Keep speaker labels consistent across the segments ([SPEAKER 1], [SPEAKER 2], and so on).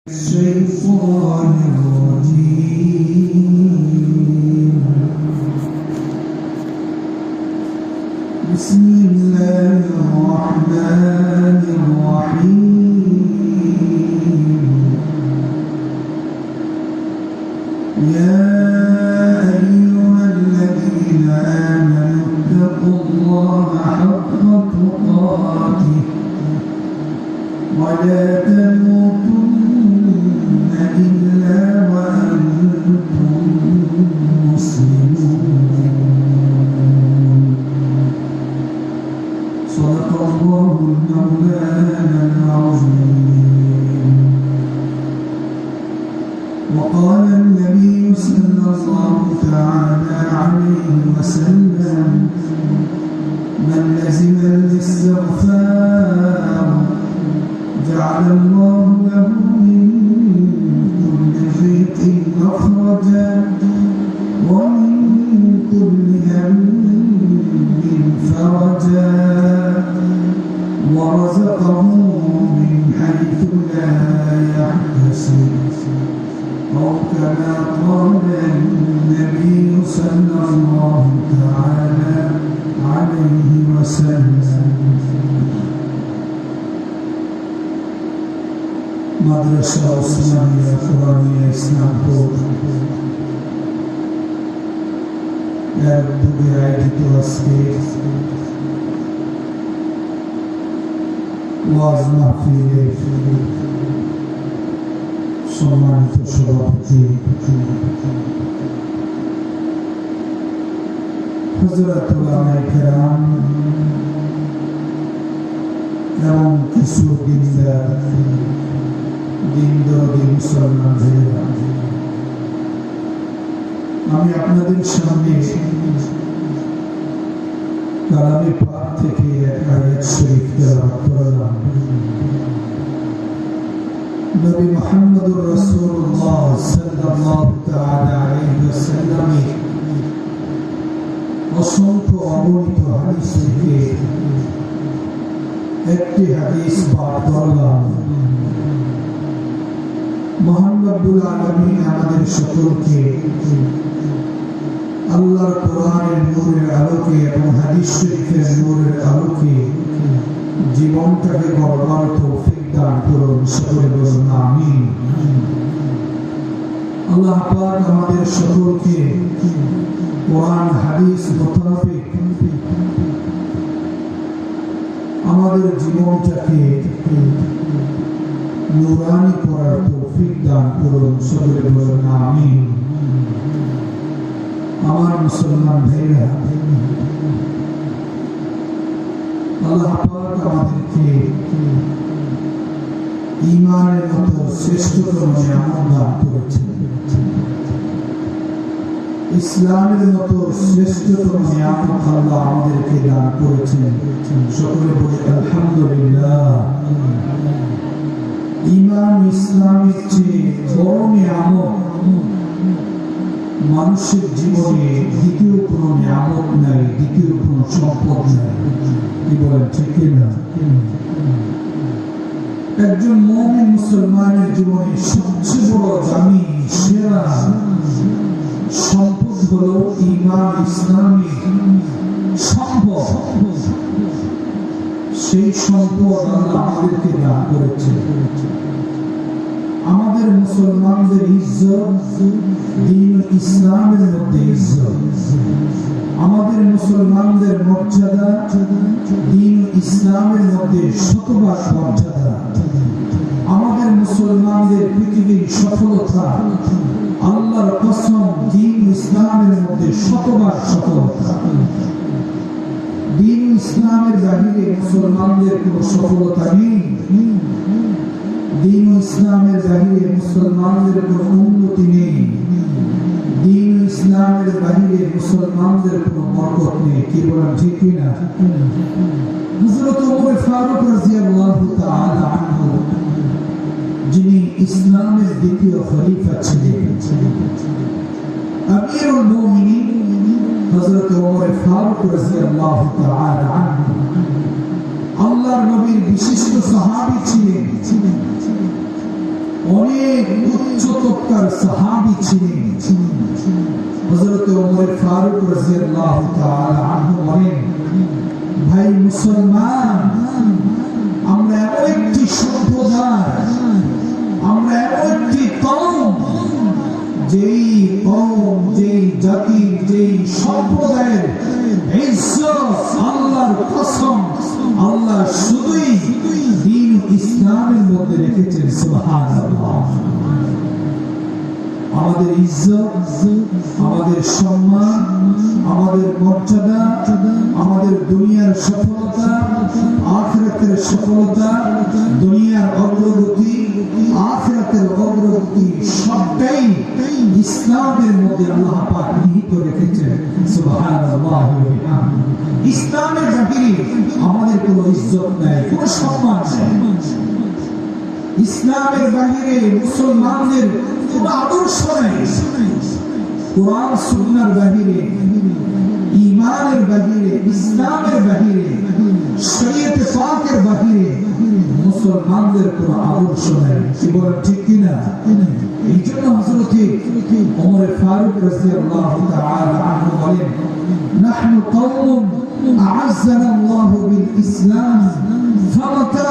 [SPEAKER 1] الشيطان الرجيم بسم الله الرحمن الرحيم يا أيها الذين آمنوا اتقوا الله حق تقاته ولا تموتن إلا وأنتم مسلمون صدق الله المولانا العظيم وقال النبي صلى الله تعالى عليه وسلم من لزم الاستغفار جعل الله له من كل ضيق مخرجا ومن كل هم فرجا ورزقه من حيث لا يحتسب أو كما قال النبي صلى الله تعالى عليه وسلم মাদ্রাসা ওসমানিয়া কোরআনিয়া ইসলামপুর এর উদ্যোগে আয়োজিত আজকে ওয়াজ মাহফিলের সম্মানিত সভাপতি হযরত উলামায়ে কেরাম এবং কিছু দিনদার মুসলমান ভাইয়েরা, আমি আপনাদের সামনে কালামে পাক থেকে এক আয়াত শরীফ তেলাওয়াত করলাম। নবী মুহাম্মদুর রাসূলুল্লাহ সাল্লাল্লাহু তাআলা আলাইহি ওয়াসাল্লামের অসংখ্য অগণিত হাদিস থেকে একটি হাদিস পাঠ করলাম। মহান রব্বুল আলামিন আমাদের সকলকে আল্লাহর কোরআনের নূরের আলোকে এবং হাদিস শরীফের নূরের আলোকে জীবনটাকে গড়বার তৌফিক দান করুন। সকলে বলুন আমিন। আল্লাহ পাক আমাদের সকলকে কোরআন হাদিস মোতাবেক আমাদের জীবনটাকে নুরানি করার তৌফিক দান করুন। সকলে বলুন আমিন। আমার মুসলমান ভাইরা, আল্লাহ পাক আমাদেরকে ঈমানের মতো শ্রেষ্ঠতম নিয়ামত দান করেছেন। ইসলামের মতো শ্রেষ্ঠতম নিয়ামত আল্লাহ আমাদেরকে দান করেছেন। সকলে বলি আলহামদুলিল্লাহ। ঈমান ইসলামের চেয়ে বড় নিয়ামত মানুষের জীবনে দ্বিতীয় কোনো নিয়ামত নাই, দ্বিতীয় কোনো সম্পদ নাই। কি বলেন, ঠিক না? একজন মুমিন মুসলমানের জীবনে সবচেয়ে বড় দামি সেরা সম্পদ হলো ঈমান ইসলামের সম্পদ। সেই সম্পদ আল্লাহ আমাদেরকে দান করেছেন। আমাদের মুসলমানদের ইজ্জত দ্বীন ইসলামের মধ্যে ইজ্জত, আমাদের মুসলমানদের মর্যাদা দ্বীন ইসলামের মধ্যে শতভাগ মর্যাদা, আমাদের মুসলমানদের পৃথিবীর সফলতা আল্লাহর কসম দ্বীন ইসলামের মধ্যে শতভাগ সফলতা। দ্বীন ইসলামের বাহিরে মুসলমানদের কোনো সফলতা নেই। দ্বীন ইসলামের বাহিরে মুসলমানদের কোনো উন্নতি নেই। দ্বীন ইসলামের বাহিরে মুসলমানদের কোনো বরকত নেই। কি বলেন, ঠিক না? হযরত ওমর ফারুক রাদিয়াল্লাহু তাআলা আনহু, যিনি ইসলামের দ্বিতীয় খলিফা ছিলেন, আমিরুল মুমিনিন হযরত ওমর ফারুক রাদিয়াল্লাহু তাআলা আনহু আল্লাহর নবীর বিশিষ্ট সাহাবী ছিলেন। অনেক উচ্চ তবকার সাহাবী ছিলেন। হযরত ওমর ফারুক রাদিয়াল্লাহু তাআলা আনহু বলেন, ভাই মুসলমান, আমরা এমন একটি সম্প্রদায়, আমরা এমন একটি কওম, যেই জাতি, যেই সম্প্রদায়ের ইজ্জত আল্লাহর কসম, আল্লাহ শুধুই দ্বীন ইসলামের মধ্যে রেখেছেন। সুবহানাল্লাহ। আমাদের ইজ্জত, আমাদের সম্মান, আমাদের মর্যাদা, আমাদের দুনিয়ার সফলতা, আখিরাতের সফলতা, দুনিয়ার অগ্রগতি, আখিরাতের অগ্রগতি সবটাই ইসলামের মধ্যে আল্লাহ পাক নিহিত রেখেছেন। সুবহানাল্লাহ। ইসলামের বাহিরে আমাদের কোনো ইজ্জত নাই, কোনো সম্মান নেই। ইসলামের বাহিরে মুসলমানদের কোনো আদর্শ নেই। কোরআন সুন্নাহর বাহিরে, ঈমানের বাহিরে, ইসলামের বাহিরে, শরীয়তে পাকের বাহিরে মুসলমানদের কোনো আদর্শ নেই। কি বলেন ঠিক কিনা? এই জন্য হযরত ওমর ফারুক রাদিয়াল্লাহু তাআলা আনহু বলেন, নাহনু কওমুন আ'আজ্জানা আল্লাহু বিল ইসলাম ফামাতা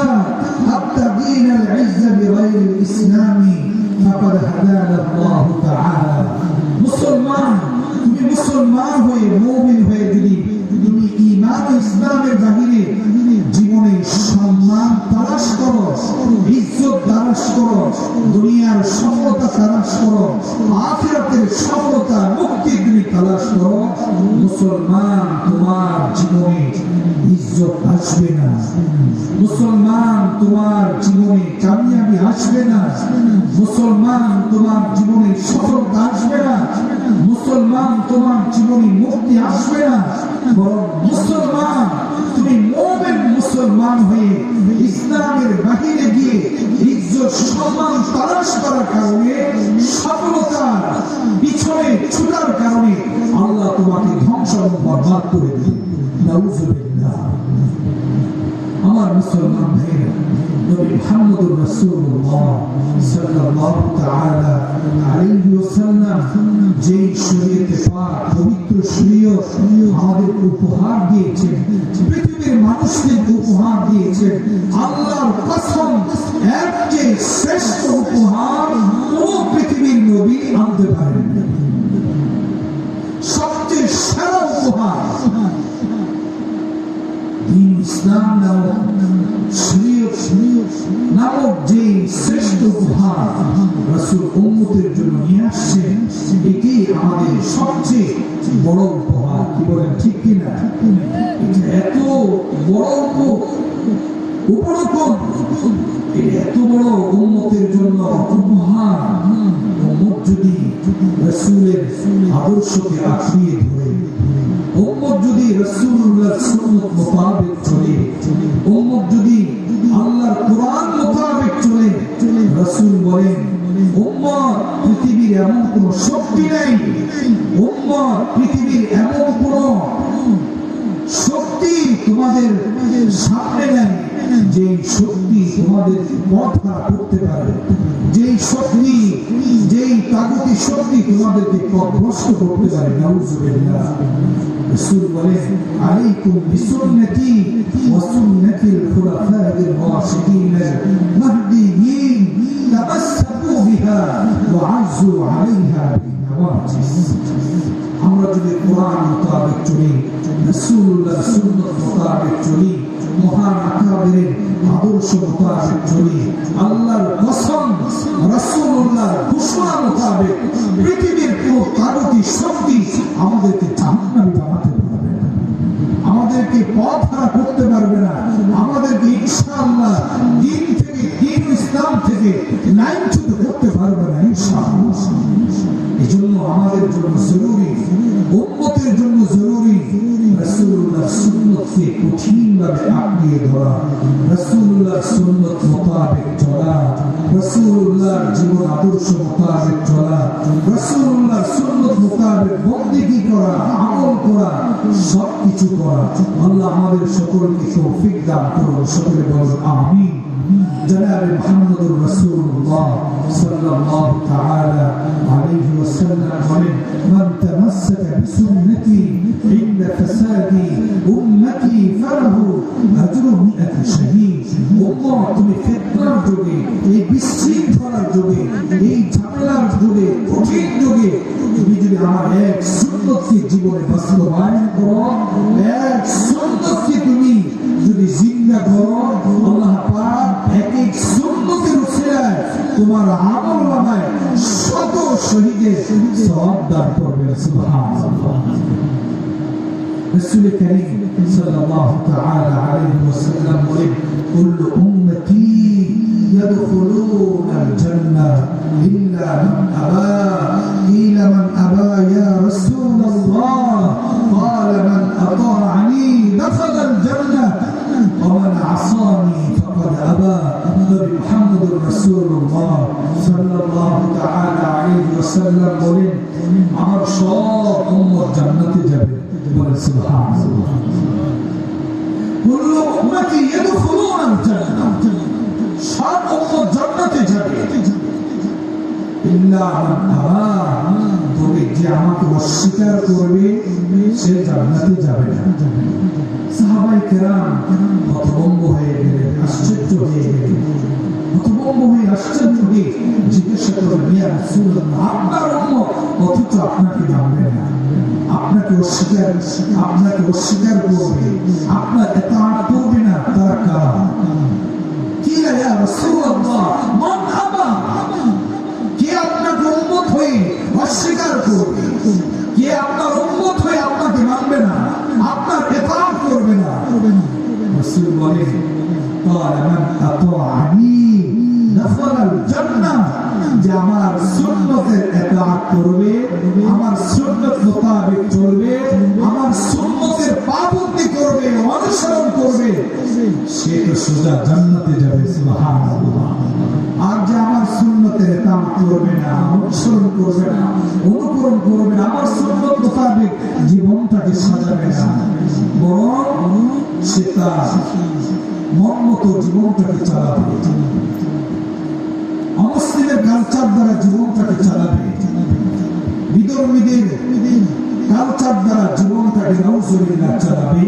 [SPEAKER 1] আবতাগিনা আল ইজ্জা বিগাইরি আল ইসলামি ফাকাদ হাদানা আল্লাহু তাআলা। মুসলমান, তুমি মুসলমান হয়ে, মুমিন হয়ে যদি তুমি ঈমান ও ইসলামের বাহিরে জীবনে সম্মান তালাশ করো, ইজ্জত তালাশ করো, দুনিয়ার সফলতা তালাশ করো, আখিরাতের সফলতা, মুক্তি তুমি তালাশ করো, মুসলমান তোমার জীবনে ইজ্জত আসবে না, মুসলমান তোমার জীবনে কামিয়াবি আসবে না, মুসলমান তোমার জীবনে সফলতা আসবে না, মুসলমান তোমার জীবনে মুক্তি আসবে না। বরং মুসলমান, তুমি মুমিন মুসলমান হয়ে ইসলামের বাহিরে গিয়ে ইজ্জত সম্মান তালাশ করার কারণে, সফলতার পিছনে ছুটার কারণে আল্লাহ তোমাকে ধ্বংস এবং বরবাদ করে দেবে। নাউযুবিল্লাহ। আমার মুসলমান ভাইরা, নবী মুহাম্মদুর রাসূলুল্লাহ সাল্লাল্লাহু তাআলা আলাইহি ওয়াসাল্লাম যেই শরীয়তে পাক, পবিত্র শরীয়ত আমাদের উপহার দিয়েছেন, পৃথিবীর মানুষদের উপহার দিয়েছেন, আল্লাহর কসম এর চেয়ে শ্রেষ্ঠ উপহার কোন পৃথিবীর নবী আনতে পারেন না। সবচেয়ে সেরা উপহার দ্বীন ইসলাম নামক শরীয়ত নামক যে শ্রেষ্ঠ উপহার রাসূল উম্মতের জন্য নিয়ে আসছেন, এটি আমাদের সবচেয়ে বড় উপহার। কি বলেন ঠিক কিনা? এত বড় উপরকম, এত বড় উম্মতের জন্য উপহার, উম্মত যদি রাসূলের আদর্শকে আঁকড়িয়ে ধরে, উম্মত যদি রাসূলুল্লাহর সুন্নাত মোতাবেক চলে, উম্মত যদি আল্লাহর কোরআন মোতাবেক চলে, রাসূল বলেন, উম্মত পৃথিবীর এমন কোন শক্তি নেই, উম্মত পৃথিবীর এমন কোন শক্তি তোমাদের সামনে নেই যে শক্তি তোমাদেরকে পথ হারা করতে পারে, যেই শক্তি, যেই তাগুতি শক্তি তোমাদেরকে পথভ্রষ্ট করতে পারে। নাউযুবিল্লাহ। রাসূল বলেন, আলাইকুম বিসুন্নতি ওয়া সুন্নাতিল খুলাফা'ir রাশিদিনের মাহদিয়িন তামাসসাকু বিহা ওয়া আযু আলাইহা বিনওয়াজিস। আমরা যদি কোরআন মোতাবেক চলি, রাসূলুল্লাহর সুন্নাত মোতাবেক চলি, মহান আকাবেরের আদর্শ মোতাবেক চলি, আল্লাহর কসম রাসূলুল্লাহর ঘোষণা মোতাবেক পৃথিবীর কোন তাগুতি শক্তি আমাদেরকে জাহান্নামী বানাতে পারবে না, আমাদেরকে পথ হারা করতে পারবে না, আমাদেরকে ইনশাআল্লাহ দ্বীন থেকে, দ্বীন ইসলাম থেকে লাইনচ্যুত করতে পারবে না ইনশাআল্লাহ। এজন্য আমাদের জন্য জরুরি, উম্মতের জন্য জরুরি রাসূলুল্লাহর সুন্নাতকে কঠিনভাবে আঁকড়িয়ে ধরা, রাসূলুল্লাহর সুন্নাত মোতাবেক চলা, রাসূলুল্লাহর জীবন আদর্শ মোতাবেক চলা, রাসূলুল্লাহর সুন্নাত মোতাবেক বন্দেগী করা, আমল করা, সবকিছু করা। আল্লাহ আমাদের সকলকে তৌফিক দান করুন। সকলে বলুন আমিন। জনাবে মুহাম্মদুর রাসূলুল্লাহ সাল্লাল্লাহু তাআলা আলাইহি ওয়াসাল্লাম বলেন মান তামাসসাকা বিসুন্নতি ইনদা ফাসাদি উম্মতি ফালাহু আজরু মিআতি শাহীদ। উম্মত, তুমি ফিতনার যুগে, এই বিশৃঙ্খলার যুগে, এই ঝামেলার যুগে, কঠিন যুগে তুমি যদি আমার এক সুন্নতকে জীবনে বাস্তবায়ন করো, এক সুন্নতকে তুমি যদি জিন্দা করো, আল্লাহ পাক এক এক সুন্নতের উসিলায় তোমার আমলনামায় শত শহীদের সওয়াব দান করবেন। সুবহানাল্লাহ। রাসূল কারীম সাল্লাল্লাহু তাআলা আলাইহি ওয়াসাল্লাম বলেন কুল্লু উম্মতি ইয়াদখুলুনাল জান্নাহ ইল্লা মান আবা। কিলা মান আবা ইয়া রাসূলুল্লাহ? ক্বালা মান আতাআনি দাখালাল জান্নাহ ওয়া মান আসানি ফাকাদ আবা। নবী মুহাম্মদুর রাসূলুল্লাহ সাল্লাল্লাহু তাআলা আলাইহি ওয়াসাল্লাম বলেন আমার সব উম্মত জান্নাতে যাবে। বলেন সুবহানাল্লাহ। কুল্লু উম্মতি ইয়াদখুলুনাল জান্নাহ, সব উম্মত জান্নাতে যাবে ইল্লা মান আবা, তবে যে আমাকে অস্বীকার করবে সে জান্নাতে যাবে না। সাহাবায়ে কেরাম হতভম্ব হয়ে গেলেন, আশ্চর্য হয়ে গেলেন। হতভম্ব হয়ে আশ্চর্য হয়ে জিজ্ঞাসা করলেন ইয়া রাসূলুল্লাহ, আপনার উম্মত অথচ আপনাকে জানবে না, আপনাকে অস্বীকার করবে, আপনার ইতাআত করবে না, তারা কারা? কিলা ইয়া রাসূলুল্লাহ মান আবা, কে আপনাকে উম্মত হয়ে অস্বীকার করবে, কে আপনার উম্মত হয়ে আপনাকে মানবে না, আপনার ইতাআত করবে না? রাসূল বলেন ক্বালা মান আতাআনি দাখালাল জান্নাহ, যে আমার সুন্নতের ইতাআত করবে, আমার সুন্নত মোতাবেক চলবে, আমার সুন্নতের পাবন্দি করবে, অনুসরণ করবে, সে তো সোজা জান্নাতে যাবে। সুবহানাল্লাহ। আর যে আমার সুন্নতের ইতাআত করবে না, অনুসরণ করবে না, অনুকরণ করবে না, আমার সুন্নত মোতাবেক জীবনটাকে সাজাবে না, বরং সে তার মন মতো জীবনটাকে চালাবে, অমুসলিমের কালচার দ্বারা জীবনটাকে চালাবে, বিধর্মীদের কালচার দ্বারা জীবনটাকে নাউজুবিল্লাহ চালাবে।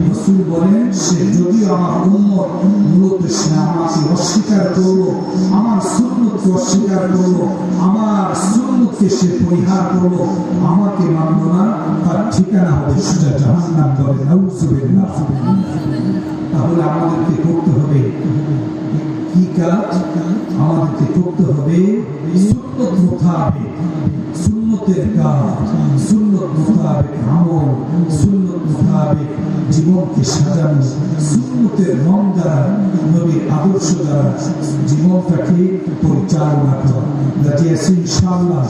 [SPEAKER 1] রাসূল বলেন সে যদি আমার উম্মত, মূলত সে আমাকে অস্বীকার করলো, আমার সুন্নতকে অস্বীকার করলো, আমার সুন্নতকে সে পরিহার করলো, আমাকে মানলো না, তার ঠিকানা হবে সোজা জাহান্নাম। বলে নাউজুবিল্লাহ। তাহলে আমাদেরকে করতে হবে কি কাজ? আমাদেরকে করতে হবে সুন্নত মোতাবেক, সুন্নতের কাজ, সুন্নত মোতাবেক আমল, সুন্নত মোতাবেক জীবনকে সাজানো, সুন্নতের রং দ্বারা, নবীর আদর্শ দ্বারা জীবনটাকে পরিচালনা করা। রাজি আছি ইনশাআল্লাহ?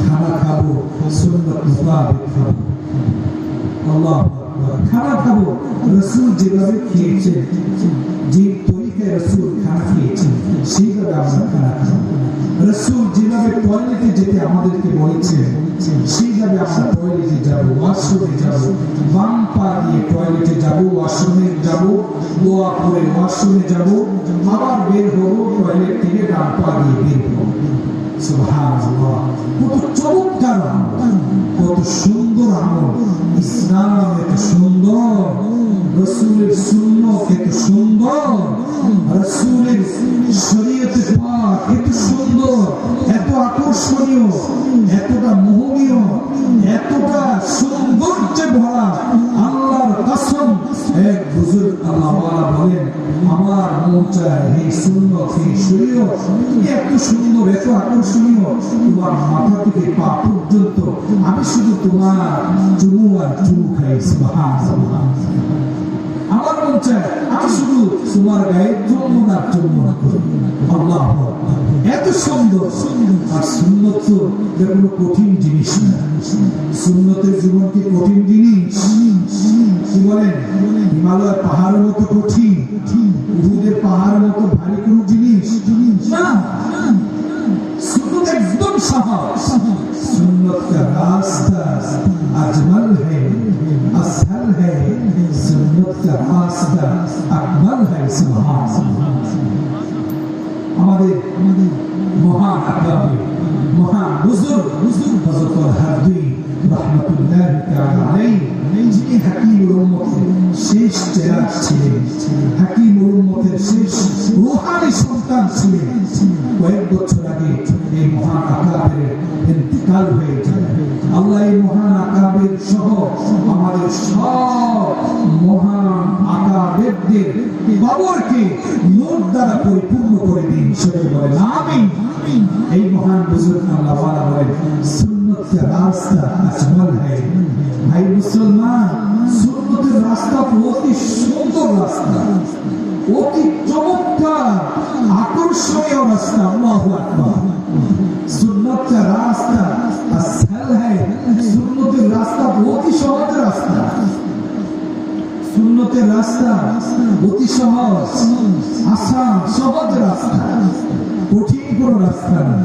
[SPEAKER 1] খানা খাবো সুন্নত মোতাবেক খাবো। আল্লাহু আকবার। খানা খাবো রাসূল যেভাবে খেয়েছেন, যে তরিকায় রাসূল খানা খেয়েছেন সেইভাবে আমরা খানা খাবো। রাসূল যেভাবে টয়লেটে যেতে আমাদেরকে বলেছেন সেইভাবে আমরা টয়লেটে যাব, ওয়াশরুমে যাব, বাম পা দিয়ে টয়লেটে যাব, ওয়াশরুমে যাব, দোয়া করে ওয়াশরুমে যাব, আবার বের হবো টয়লেট থেকে, ডান পা দিয়ে বের হবো। সুবহানাল্লাহ। কত চমৎকার আমল, কত সুন্দর আমল। ইসলাম এত সুন্দর, রাসূলের সুন্নাত এত সুন্দর, রাসূলের শরীয়ত পাক এত সুন্দর, এত আকর্ষণীয়, এতটা মোহনীয়, এতটা সৌন্দর্যে ভরা। আল্লাহর কসম, এক বুজুর্গ আল্লাহওয়ালা বলেন আমার মন চায় এই সুন্নাত, এই শরীয়ত এত সুন্দর, এত আকর্ষণীয়, তোমার মাথা থেকে পা পর্যন্ত আমি শুধু তোমার চুমু আর চুমু খাই। সুবহানাল্লাহ। আমার মন চায় আমি শুধু তোমার গায়ে চুম্বন আর চুম্বন করি। আল্লাহু আকবার। এত সুন্দর। আর সুন্নত তো কোনো কঠিন জিনিস না। সুন্নতের জীবন কি কঠিন জিনিস? কি বলেন? হিমালয় পাহাড়ের মতো কঠিন, উহুদের পাহাড়ের মতো ভারী কোন জিনিস না। सुन्नत एकदम सहाज, सुन्नत का रास्ता अजमल है, असहल है, सुन्नत का रास्ता अकमल है। सुभान अल्लाह। আমাদের মহান আকাবে মহান বুজুর্গ হযরত হাদি রাহমাতুল্লাহি তাআলা আলাইহি যিনি হাকিমুল উম্মতের শেষ চেরাগ ছিলেন, হাকিমুল উম্মতের শেষ রূহানি সন্তান ছিলেন। কয়েক বছর আগে এই মহান আকাবের ইন্তিকাল হয়ে যায়। আল্লাহ এই মহান আকাবের সহ আমাদের সব মহান আকাবেরদের কবরকে নূর দ্বারা পরিপূর্ণ করে দিন, সবাই বলেন আমিন। এই মহান বুজুর্গ আল্লাহ ওয়ালা বলেন সুন্নত কা রাস্তা আজমল হ্যায়। ভাই মুসলমান, সুন্নতের রাস্তা অতি সুন্দর রাস্তা, অতি চমৎকার আকর্ষণীয় রাস্তা। আল্লাহু আকবার। সুন্নত কা রাস্তা আসহল হ্যায়। সুন্নতের রাস্তা অতি সহজ রাস্তা, সুন্নতের রাস্তা অতি সহজ, আসান সহজ রাস্তা, কঠিন কোন রাস্তা না।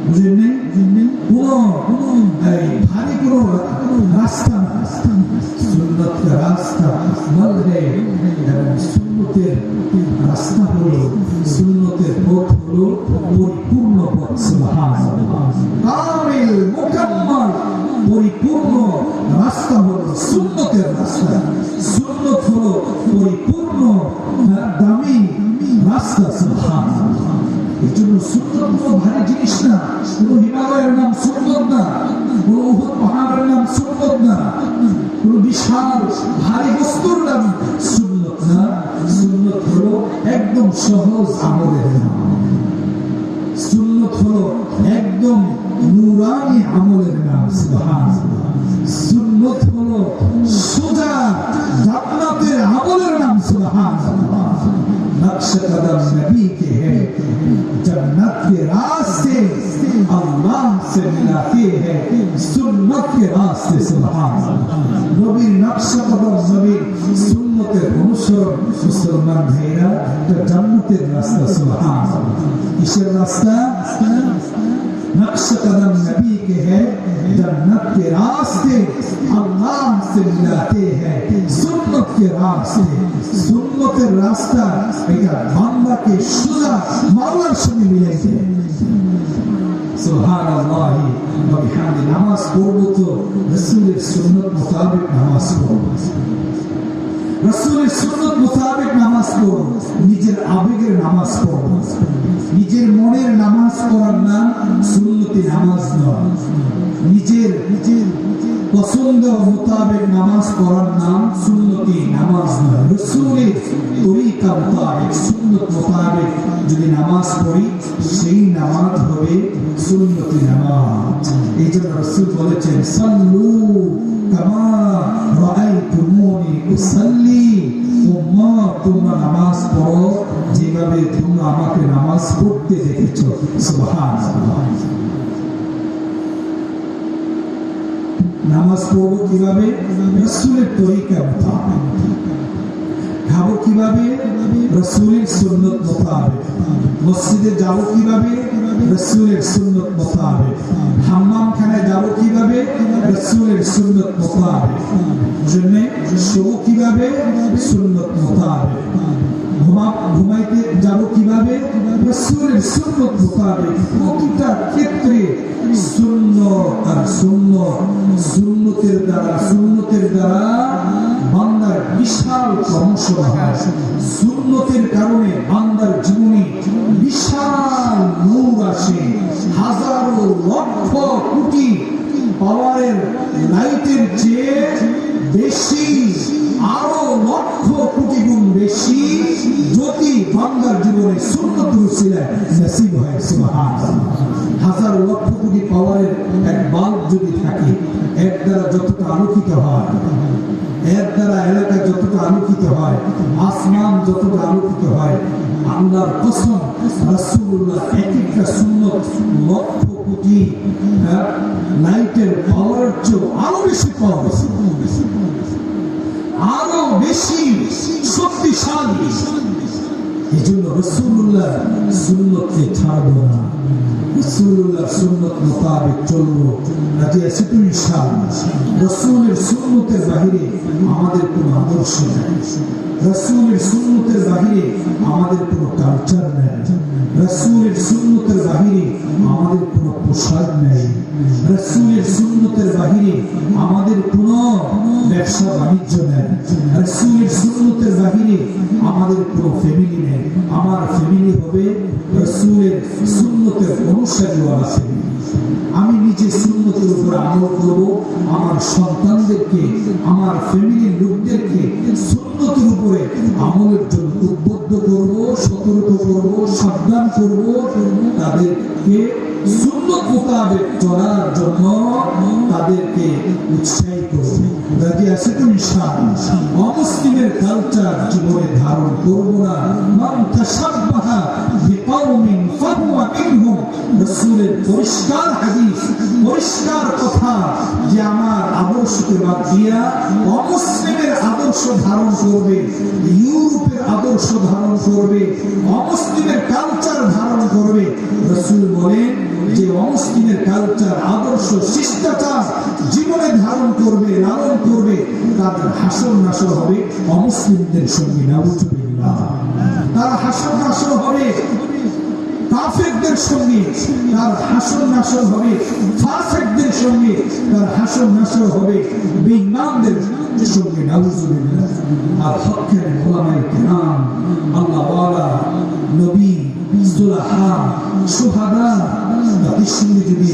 [SPEAKER 1] বুঝলেন? ভারী কোন রাস্তা না। সুন্নত কা রাস্তা আসমাল হ্যায়। সুন্নতের রাস্তা হলো, সুন্নতের পথ হলো পরিপূর্ণ পথ। সুবহানাল্লাহ। কামিল মুকাম্মাল পরিপূর্ণ রাস্তা হলো সুন্নতের রাস্তা। সুন্নত হলো পরিপূর্ণ দামি রাস্তা। সুবহানাল্লাহ। এই জন্য সুন্নত কোনো ভারী জিনিস না, কোনো হিমালয়ের নাম সুন্নত না, কোনো উহুদ পাহাড়ের নাম সুন্নত না, কোনো বিশাল ভারী বস্তুর নাম সুন্নত না। সুন্নত হলো একদম সহজ আমলের নাম। সুন্নত হলো একদম নূরানি আমলের নাম। সুবহানাল্লাহ। সুন্নত হলো সোজা জান্নাতের আমলের নাম। সুবহানাল্লাহ। नक्शे कदम नबी के हैं, जन्नत के रास्ते अल्लाह से मिलाते हैं, सुन्नत के रास्ते। सुभान अल्लाह। नबीर नक्शे कदम नबीर सुन्नतेर अनुसरण मुसलमान भाईरा जन्नतेर रास्ता। सुभान अल्लाह। किसेर रास्ता? नक्शे कदम नबी के हैं, जन्नत के रास्ते अल्लाह से मिलाते हैं, सुन्नत के रास्ते। सुन्नतेर रास्ता এটা বান্দাকে সোজা মাওলার সঙ্গে মিলাইছে। সুবহানাল্লাহ ওয়া বিহামদি। নামাজ পড়ব তো রাসূলের সুন্নাত মোতাবেক নামাজ পড়ব, রাসূলের সুন্নাত মোতাবেক নামাজ পড়ব, নিজের আবেগের নামাজ পড়ব। নিজের মনের নামাজ পড়ার নাম সুন্নতি নামাজ নয়, নিজের পছন্দ মোতাবেক নামাজ পড়ার নাম সুন্নতি নামাজ নয়। রাসূলের তরিকা মোতাবেক সুন্নত মোতাবেক যদি নামাজ পড়ি সেই নামাজ হবে সুন্নতি নামাজ। এই জন্য রাসূল বলেছেন সাল্লু কামা রাআইতুমুনি উসাল্লি। উম্মত তোমরা নামাজ পড়ো যেভাবে তোমরা আমাকে নামাজ পড়তে দেখেছো। সুবহানাল্লাহ। নামাজ পড়বো কিভাবে? রাসূলের তরিকা মোতাবেক। খাবো কিভাবে? রাসূলের সুন্নাত মোতাবেক। মসজিদে যাবো কিভাবে? রাসূলের সুন্নাত মোতাবেক। হাম্মামখানায় যাবো কিভাবে? রাসূলের সুন্নাত মোতাবেক। জন্যে শোবো কিভাবে? সুন্নাত মোতাবেক। ঘুমাইতে যাবো কিভাবে? রাসূলের সুন্নাত মোতাবেক। প্রতিটা ক্ষেত্রে সুন্নতের দ্বারা বান্দার বিশাল প্রমোশন হয়। সুন্নতের কারণে বান্দার জীবনে বিশাল নূর আসে। হাজারো লক্ষ কোটি পাওয়ারের লাইটের চেয়ে বেশি, আরো লক্ষ কোটি গুণ বেশি জ্যোতি বান্দার জীবনে সুন্নতের উসিলায় নসিব হয়। সুবহানাল্লাহ। হাজার লক্ষ কোটি পাওয়ারের এক বাল্ব যদি থাকে, এর দ্বারা যতটা আলোকিত হয়, এর দ্বারা এলাকা যতটা আলোকিত হয়, আসমান যতটা আলোকিত হয়, আল্লাহর কসম রাসূলুল্লাহ এক একটা সুন্নত লক্ষ কোটি লাইটের পাওয়ার চেয়ে আরো বেশি পাওয়ার, আরো বেশি শক্তিশালী। এই জন্য রাসূলুল্লাহ সুন্নতকে ছাড়বো না, রাসূলুল্লাহ সুন্নত মোতাবেক চলবো। রাজি আছি তো ইনশাআল্লাহ? রাসূলের সুন্নতের বাহিরে আমাদের কোনো আদর্শ নেই। রাসূলের সুন্নতের বাহিরে আমাদের কোনো কালচার নেই, রাসূলের সুন্নতের বাহিরে আমাদের কোনো পোশাক নেই, রাসূলের সুন্নতের বাহিরে আমাদের কোনো ব্যবসা বাণিজ্য নেই, রাসূলের সুন্নতের বাহিরে আমাদের কোনো ফ্যামিলি নেই। আমার ফ্যামিলি হবে রাসূলের সুন্নতের অনুসারীওয়ালা ফ্যামিলি। আমি নিজে সুন্নতের উপর আমল করব, আমার সন্তানদেরকে, আমার ফ্যামিলির লোকদেরকে সুন্নতের উপরে আমলের জন্য উদ্বুদ্ধ করব, সতর্ক করব, সাবধান করব, তাদেরকে সুন্নত মোতাবেক চলার জন্য তাদেরকে উৎসাহিত করব। রাজি আছে তো ইনশাআল্লাহ? অমুসলিমের কালচার জীবনে ধারণ করব না। মান তাশাব্বাহা বিকওমিন ফাহুয়া মিনহুম। রাসূলের পরিষ্কার হাদিস, পরিষ্কার কথা যে আমার আদর্শকে বাদ দিয়া অমুসলিমের আদর্শ ধারণ করবে, ইউরোপের আদর্শ ধারণ করবে, অমুসলিমের কালচার ধারণ করবে। রাসূল বলেন যে অমুসলিমের কালচার, আদর্শ, শিষ্টাচার জীবনে ধারণ করবে, লালন করবে, তাদের হাসর নাসর হবে অমুসলিমদের সঙ্গে। নাউজুবিল্লাহ। তার হাসর নাসর হবে কাফেরদের সঙ্গে, তার হাসর নাসর হবে ফাসিকদের সঙ্গে, তার হাসর নাসর হবে বেঈমানদের সঙ্গে। নাউজুবিল্লাহ। আর হকের উলামায়ে কিরাম, আল্লাহ ওয়ালা, নবী, সুলাহা, সুহাদা, তাদের সঙ্গে যদি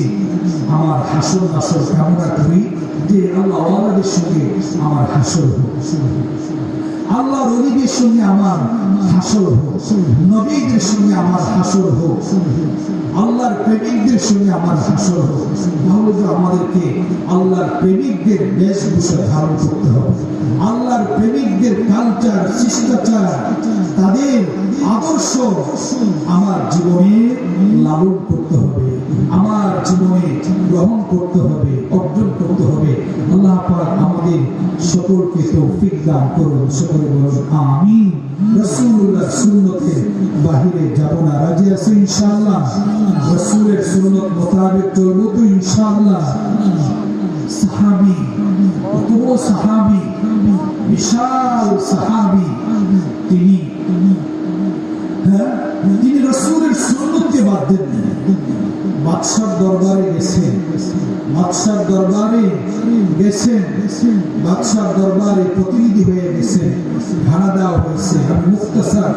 [SPEAKER 1] আমার হাসর নাসর কামনা করি, যে আল্লাহ ওয়ালাদের সঙ্গে আমার হাসর হোক, আল্লাহ রলিদের সঙ্গে আমার হাসর হোক, নবীদের সঙ্গে আমার হাসর হোক, আল্লাহর প্রেমিকদের সঙ্গে আমার হাসর হোক, তাহলে তো আমাদেরকে আল্লাহর প্রেমিকদের বেশভূষা ধারণ করতে হবে, আল্লাহর প্রেমিকদের কালচার, শিষ্টাচার, তাদের আদর্শ আমার জীবনে লালন করতে হবে, আমার জীবনে গ্রহণ করতে হবে, অর্জন করতে হবে। আল্লাহ পাক আমাদের সকলকে তৌফিক দান করুন। সকলে বলুন আমিন। রাসূলুল্লাহর সুন্নতের বাহিরে যাব না। রাজি আছি ইনশাআল্লাহ? রাসূলের সুন্নত মোতাবেক চলবো তো ইনশাআল্লাহ? সাহাবী, কত বড় সাহাবী, বিশাল সাহাবী, তিনি রাসূলের সুন্নতকে বাদ দেননি। বাদশার দরবারে গেছেন, বাদশার দরবারে গেছেন, বাদশার দরবারে প্রতিনিধি হয়ে গেছেন, খানা দেওয়া হয়েছে। আমি মুখতাসার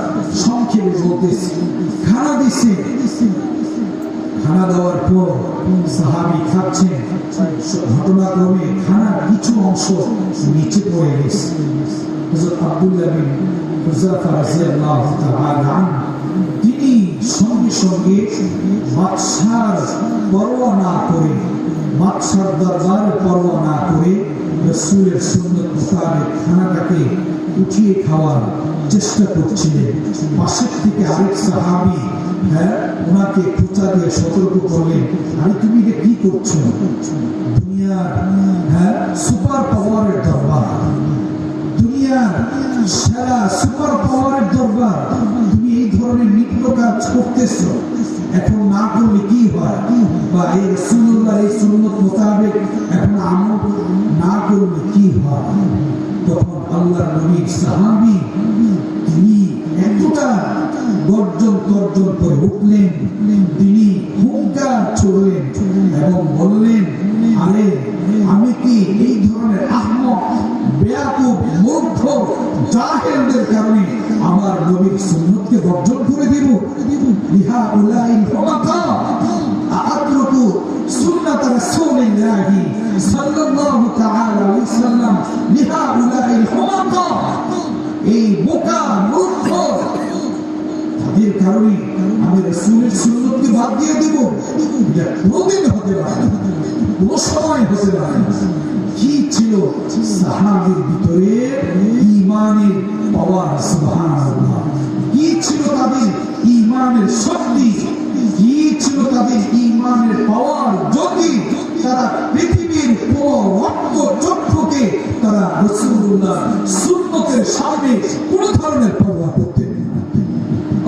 [SPEAKER 1] সংক্ষেপে বলতেছি। খানা দিছে, খানা দেওয়ার পর সাহাবী খাচ্ছেন, ঘটনাক্রমে খানার কিছু অংশ নিচে পড়ে গেছে। হযরত আব্দুল্লাহ বিন হুযাফা রাদিয়াল্লাহু তাআলা আনহু তিনি সঙ্গে সঙ্গে বাদশার পরোয়া না করে, বাদশার দরবারে পরোয়া না করে রাসূলের সুন্নত মোতাবেক খানাটাকে উঠিয়ে খাওয়ার চেষ্টা করছিলেন। পাশের থেকে আরেক সাহাবী ওনাকে খোঁচা দিয়ে সতর্ক করলেন, আরে তুমি এটা কি করছো? দুনিয়ার সুপার পাওয়ারের দরবার, দুনিয়ার সেরা সুপার পাওয়ারের দরবার, তুমি এই ধরনের নিত্য কাজ করতেছো, এখন না করলে কি হয়? বা এই রাসূলুল্লাহর এই সুন্নত মোতাবেক এখন আমল না করলে কি হয়? তখন আল্লাহর নবীর সাহাবী তিনি এতটা গর্জন তর্জন করে উঠলেন, তিনি হুঙ্কার ছড়লেন এবং বললেন, আরে আমি কি এই ধরনের আহমক, বেয়াকুব, মূর্খ, জাহেলদের কারণে আমার নবীর সুন্নতকে বর্জন করে দেব? ইহা উলাইল হুমাকা আতরুকু সুন্নাত রাসূলিল্লাহি সাল্লাল্লাহু তাআলা আলাইহি সাল্লাম ইহা উলাইল হুমাকা। এই বোকা, মূর্খ, তাদের কারণে আমি রাসূলের সুন্নতকে বাদ দিয়ে দেব? এটা কোনোদিন হতে পারে না, কোনো সময় হতে পারে না। কি ছিল সাহাবীর ভিতরে ঈমানের পাওয়ার! সুবহানাল্লাহ। কি ছিল তাদের ঈমানের শক্তি, কি ছিল তাদের ঈমানের পাওয়ার! যদি তারা পৃথিবীর কোন রক্ত চক্ষুকে তারা রাসূলুল্লাহ সুন্নতের সামনে কোন ধরনের পরোয়া করতেন না।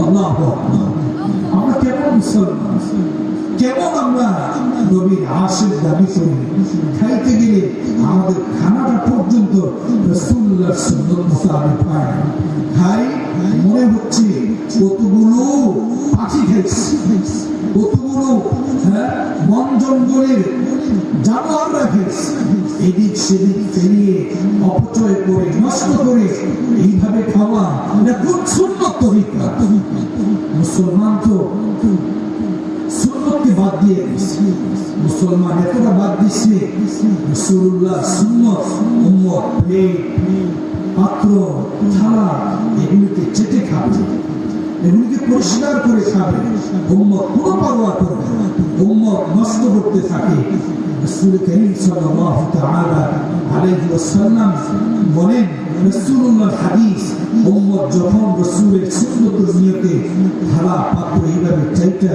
[SPEAKER 1] আল্লাহু আকবার। আমরা কেমন মুসলমান? কেমন আমরা নবীর আশিক দাবি করি, খাইতে গেলে আমাদের খানাটা পর্যন্ত রাসূলুল্লাহর সুন্নাত মোতাবেক হয়। খাই মনে হচ্ছে কতগুলো পাখি খাইছি, কতগুলো বন জঙ্গলের জানোয়াররা খাইছে, এদিক সেদিক ফেলিয়ে অপচয় করে নষ্ট করে এইভাবে খাওয়া, এটা কোন সুন্নত তরিকা? মুসলমান তো সুন্নতকে বাদ দিয়ে দিচ্ছে। মুসলমান এতটা বাদ দিচ্ছে, রাসূলুল্লাহ সুন্নত উম্মত প্লেট পাত্র থালা এগুলিকে চেটে খাবে, এগুলিকে পরিষ্কার করে খাবে, উম্মত কোনো পরোয়া করবে না, উম্মত নষ্ট করতে থাকে। রাসূল করিম সাল্লাল্লাহু তাআলা আলাইহি ওয়াসাল্লাম বলেন, রাসূলুল্লাহর হাদিস, উম্মত যখন রাসূলের সুন্নতের নিয়তে থালা পাত্র এইভাবে চাইটা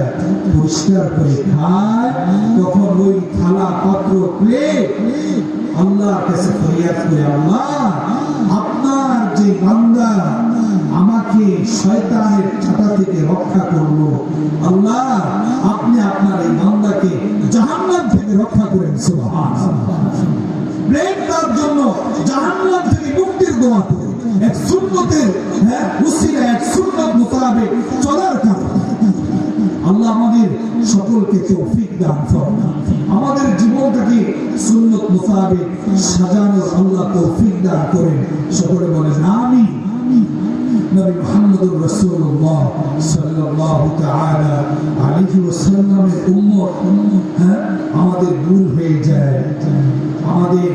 [SPEAKER 1] পরিষ্কার করে খায়, তখন ওই থালা পাত্র প্লেট আল্লাহর কাছে ফরিয়াদ করে, আল্লাহ আপনার যে বান্দা আমাকে শয়তানের ছাতা থেকে রক্ষা করলো, আল্লাহ আপনি আপনার এই বান্দাকে জাহান্নাম থেকে রক্ষা করেন। সুবহানাল্লাহ। প্লেট তার জন্য জাহান্নাম থেকে মুক্তির দোয়া করে, এক সুন্নতের উসিলা, এক সুন্নত মোতাবেক চলার কারণে আল্লাহ আমাদের সকলকে তৌফিক দান করুন, আমাদের জীবনটাকে সুন্নত মোতাবেক সাজানোর আল্লাহ তৌফিক দান করেন। সকলে বলেন আমিন। নবী মুহাম্মদুর রাসূলুল্লাহ সাল্লাল্লাহু তাআলা আলাইহি ওয়াসাল্লামের উম্মত, আমাদের ভুল হয়ে যায়, আমাদের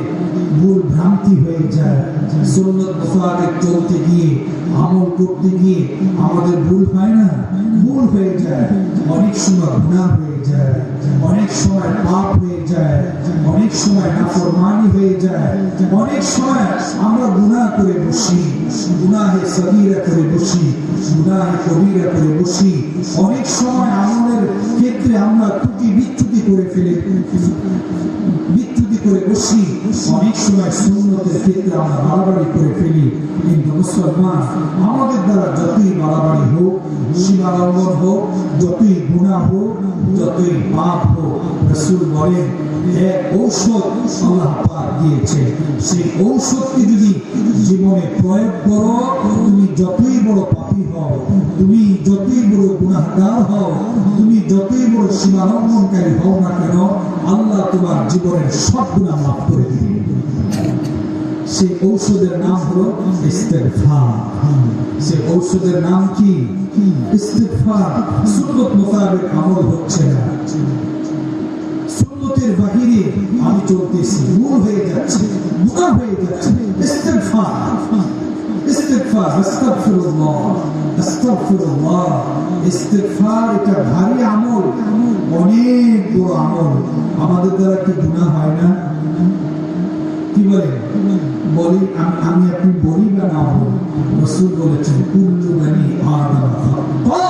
[SPEAKER 1] ভুল ভ্রান্তি হয়ে যায়, সুন্নত মোতাবেক চলতে গিয়ে আমল করতে গিয়ে আমাদের ভুল হয় না, ভুল হয়ে যায়, অনেক সময় গুনাহ হয়ে যায়, অনেক সময় পাপ হয়ে যায়, অনেক সময় নাফরমানি হয়ে যায়, অনেক সময় আমরা গুনাহ করে বসি, গুনাহে সগীরা করে বসি, গুনাহে কবিরা করে বসি, অনেক সময় আমলের ক্ষেত্রে আমরা ত্রুটি বিচ্যুতি করে ফেলি, বিচ্যুতি করে বসি, অনেক সময় সুন্নতের ক্ষেত্রে আমরা বাড়াবাড়ি করে ফেলি। কিন্তু মুসলমান, আমাদের দ্বারা যতই বাড়াবাড়ি হোক, সীমা লঙ্ঘন হোক, যতই গুনাহ হোক, যতই পাপ হোক, রাসূল বলেন এক ঔষধ আল্লাহ পাক দিয়েছে, সেই ঔষধকে যদি জীবনে প্রয়োগ করো, তুমি যতই বড় পাপী হও, তুমি যতই বড় গুনাহগার হও, তুমি যতই বড় সীমা লঙ্ঘনকারী হও না কেন, আল্লাহ তোমার জীবনের সব গুনাহ মাফ করে দিবে। সেই ঔষধের নাম হলো ইস্তেগফার। সেই ঔষধের নাম কি? ইস্তেগফার। সুন্নত মোতাবেক আমল হচ্ছে না, সুন্নতের বাহিরে আমি চলতেছি, ভুল হয়ে যাচ্ছে, গুনাহ হয়ে যাচ্ছে, ইস্তেগফার, ইস্তেগফার, আস্তাগফিরুল্লাহ, আস্তাগফিরুল্লাহ। ইস্তেগফার এটা ভারী আমল, অনেক বড় আমল। আমাদের দ্বারা কি গুনাহ হয় না? কি বলে বলি আমি আপনি বলি বা না বলি, রাসূল বলেছেন কুল্লু বনি আদম খাতা,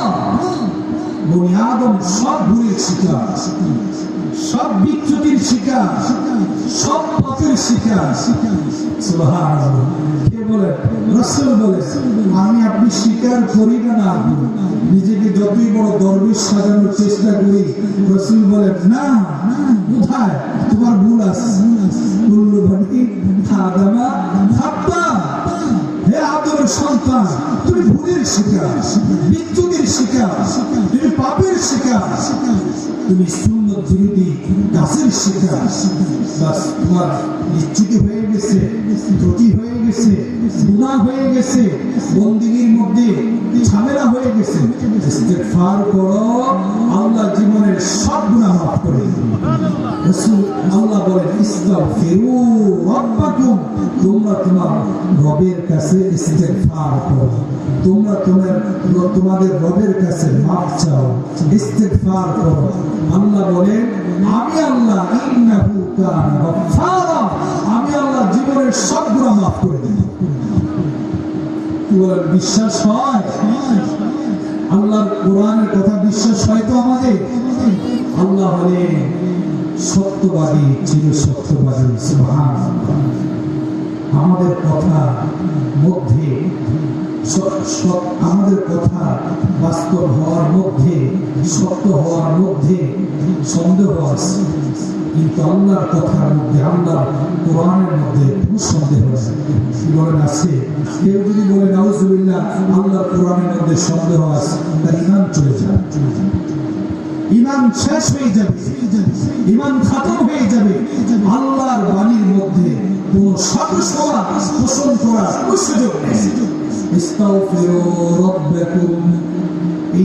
[SPEAKER 1] বনি আদম সব ভুলের শিকার, সব বিচ্যুতির শিকার, সব পাপের শিকার। সুবহানাল্লাহ। কে বলে? রাসূল বলে, আমি আপনি স্বীকার করি না, নিজেকে যতই বড় দরবেশ সাজানোর চেষ্টা করি, রাসূল বলে না, কোথায় তোমার ভুল আছে? কুল্লু বনি আদম খাতা, হে আদমের সন্তান, তুমি ভুলের শিকার, বিচ্যুতির শিকার, তুমি পাপের শিকার, তুমি সুন্নত বিরোধী কাজের শিকার। বাস তোমার বিচ্যুতি হয়ে গেছে, ত্রুটি হয়ে গেছে, গুনাহ হয়ে গেছে, বন্দেগীর মধ্যে ঝামেলা হয়ে গেছে, ইস্তেগফার করো, আল্লাহ জীবনের সব গুনাহ মাফ করে দিবেন। রাসূল আল্লাহ বলেন ইস্তাগফিরু রাব্বাকুম, তোমরা তোমার রবের কাছে ইস্তেগফার করো, তোমরা তোমাদের রবের কাছে মাফ চাও, ইস্তেগফার করো। আল্লাহ বলেন আমি আল্লাহ ইন্নাহু কানা গাফফারা, আমি আল্লাহ জীবনের সব গুনাহ মাফ করে দেব। তোমার বিশ্বাস হয়? আল্লাহর কোরআনের কথা বিশ্বাস হয় তো আমাদের? আল্লাহ বলেন সত্যবাদী, চির সত্যবাদী। সুবহানাল্লাহ। আমাদের কথা মধ্যে, আমাদের কথা বাস্তব হওয়ার মধ্যে, সত্য হওয়ার মধ্যে সন্দেহ আছে, কিন্তু আল্লাহর কথার মধ্যে, আল্লাহর কোরআনের মধ্যে কোনো সন্দেহ আছে? কি বলেন আছে? কেউ যদি বলে নাউজুবিল্লাহ আল্লাহর কোরআনের মধ্যে সন্দেহ আছে, তার ঈমান চলে যায়, ঈমান শেষ হয়ে যাবে, ঈমান খতম হয়ে যাবে। আল্লাহর বাণীর মধ্যে কোনো সর্বসময় পোষণ করার কোনো সুযোগ নেই। ইস্তাগফিরু রাব্বাকুম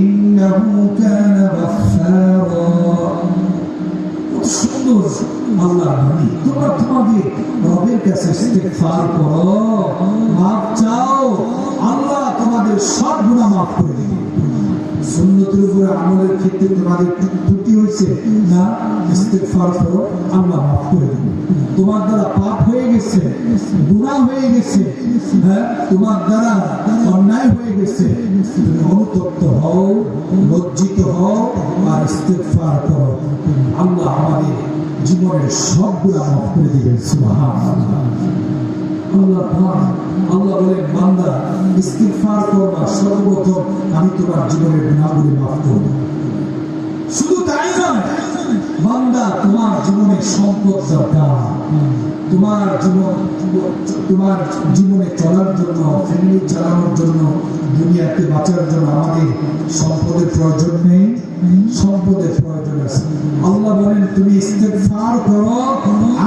[SPEAKER 1] ইন্নাহু কানা গাফফারা। কত সুন্দর আল্লাহর বাণী। তোমরা তোমাদের রবের কাছে ইস্তিগফার করো, মাফ চাও, আল্লাহ তোমাদের সব গুনাহ মাফ করে দিবে। সুন্নতের উপরে আমলের ক্ষেত্রে তোমাদের ত্রুটি হয়েছে না, ইস্তিগফার করো, আল্লাহ মাফ করে দিবে। তোমার দ্বারা পাপ হয়ে গেছে, গুনাহ হয়ে গেছে, হ্যাঁ, তোমার দ্বারা অন্যায় হয়ে গেছে, তুমি অনুতপ্ত হও, লজ্জিত হও আর ইস্তিগফার করো, আল্লাহ আমাদের জীবনের সব গুনাহ মাফ করে দিবেন। সুবহানাল্লাহ। আল্লাহ বলেন, বান্দা ইস্তিগফার করবা, সর্বপ্রথম আমি তোমার জীবনের গুনাহগুলি মাফ করব। শুধু তাই নয়, বান্দা তোমার জীবনে সম্পদ দরকার, তোমার জীবনে চলার জন্য, ফ্যামিলি চালানোর জন্য, দুনিয়াতে বাঁচার জন্য আমাদের সম্পদের প্রয়োজন নেই, সম্পদের প্রয়োজন আছে। আল্লাহ বলেন, তুমি ইস্তিগফার করো,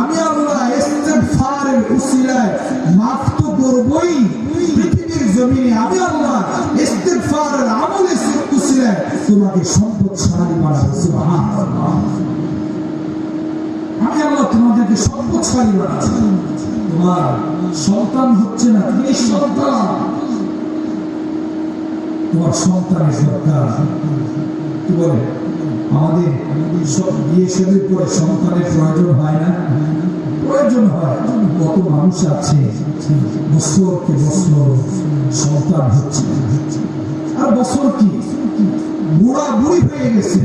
[SPEAKER 1] আমি আল্লাহ ইস্তিগফারের উসিলায় মাফ তো করবই, পৃথিবীর জমিনে আমি আল্লাহ ইস্তিগফারের আমলের উসিলায় তোমাকে সম্পদশালী বানাবো। সুবহানাল্লাহ। আমি আল্লাহ তোমাদেরকে সম্পদশালী বানাবো। তোমার সন্তান হচ্ছে না, তুমি সন্তান, তোমার সন্তানের দরকার। কি বলে, আমাদের সব বিয়ে শাদীর পরে সন্তানের প্রয়োজন হয় না? প্রয়োজন হয়। কত মানুষ আছে বছরকে বছর সন্তান হচ্ছে, আর বছর কি বুড়া বুড়ি হয়ে গেছে,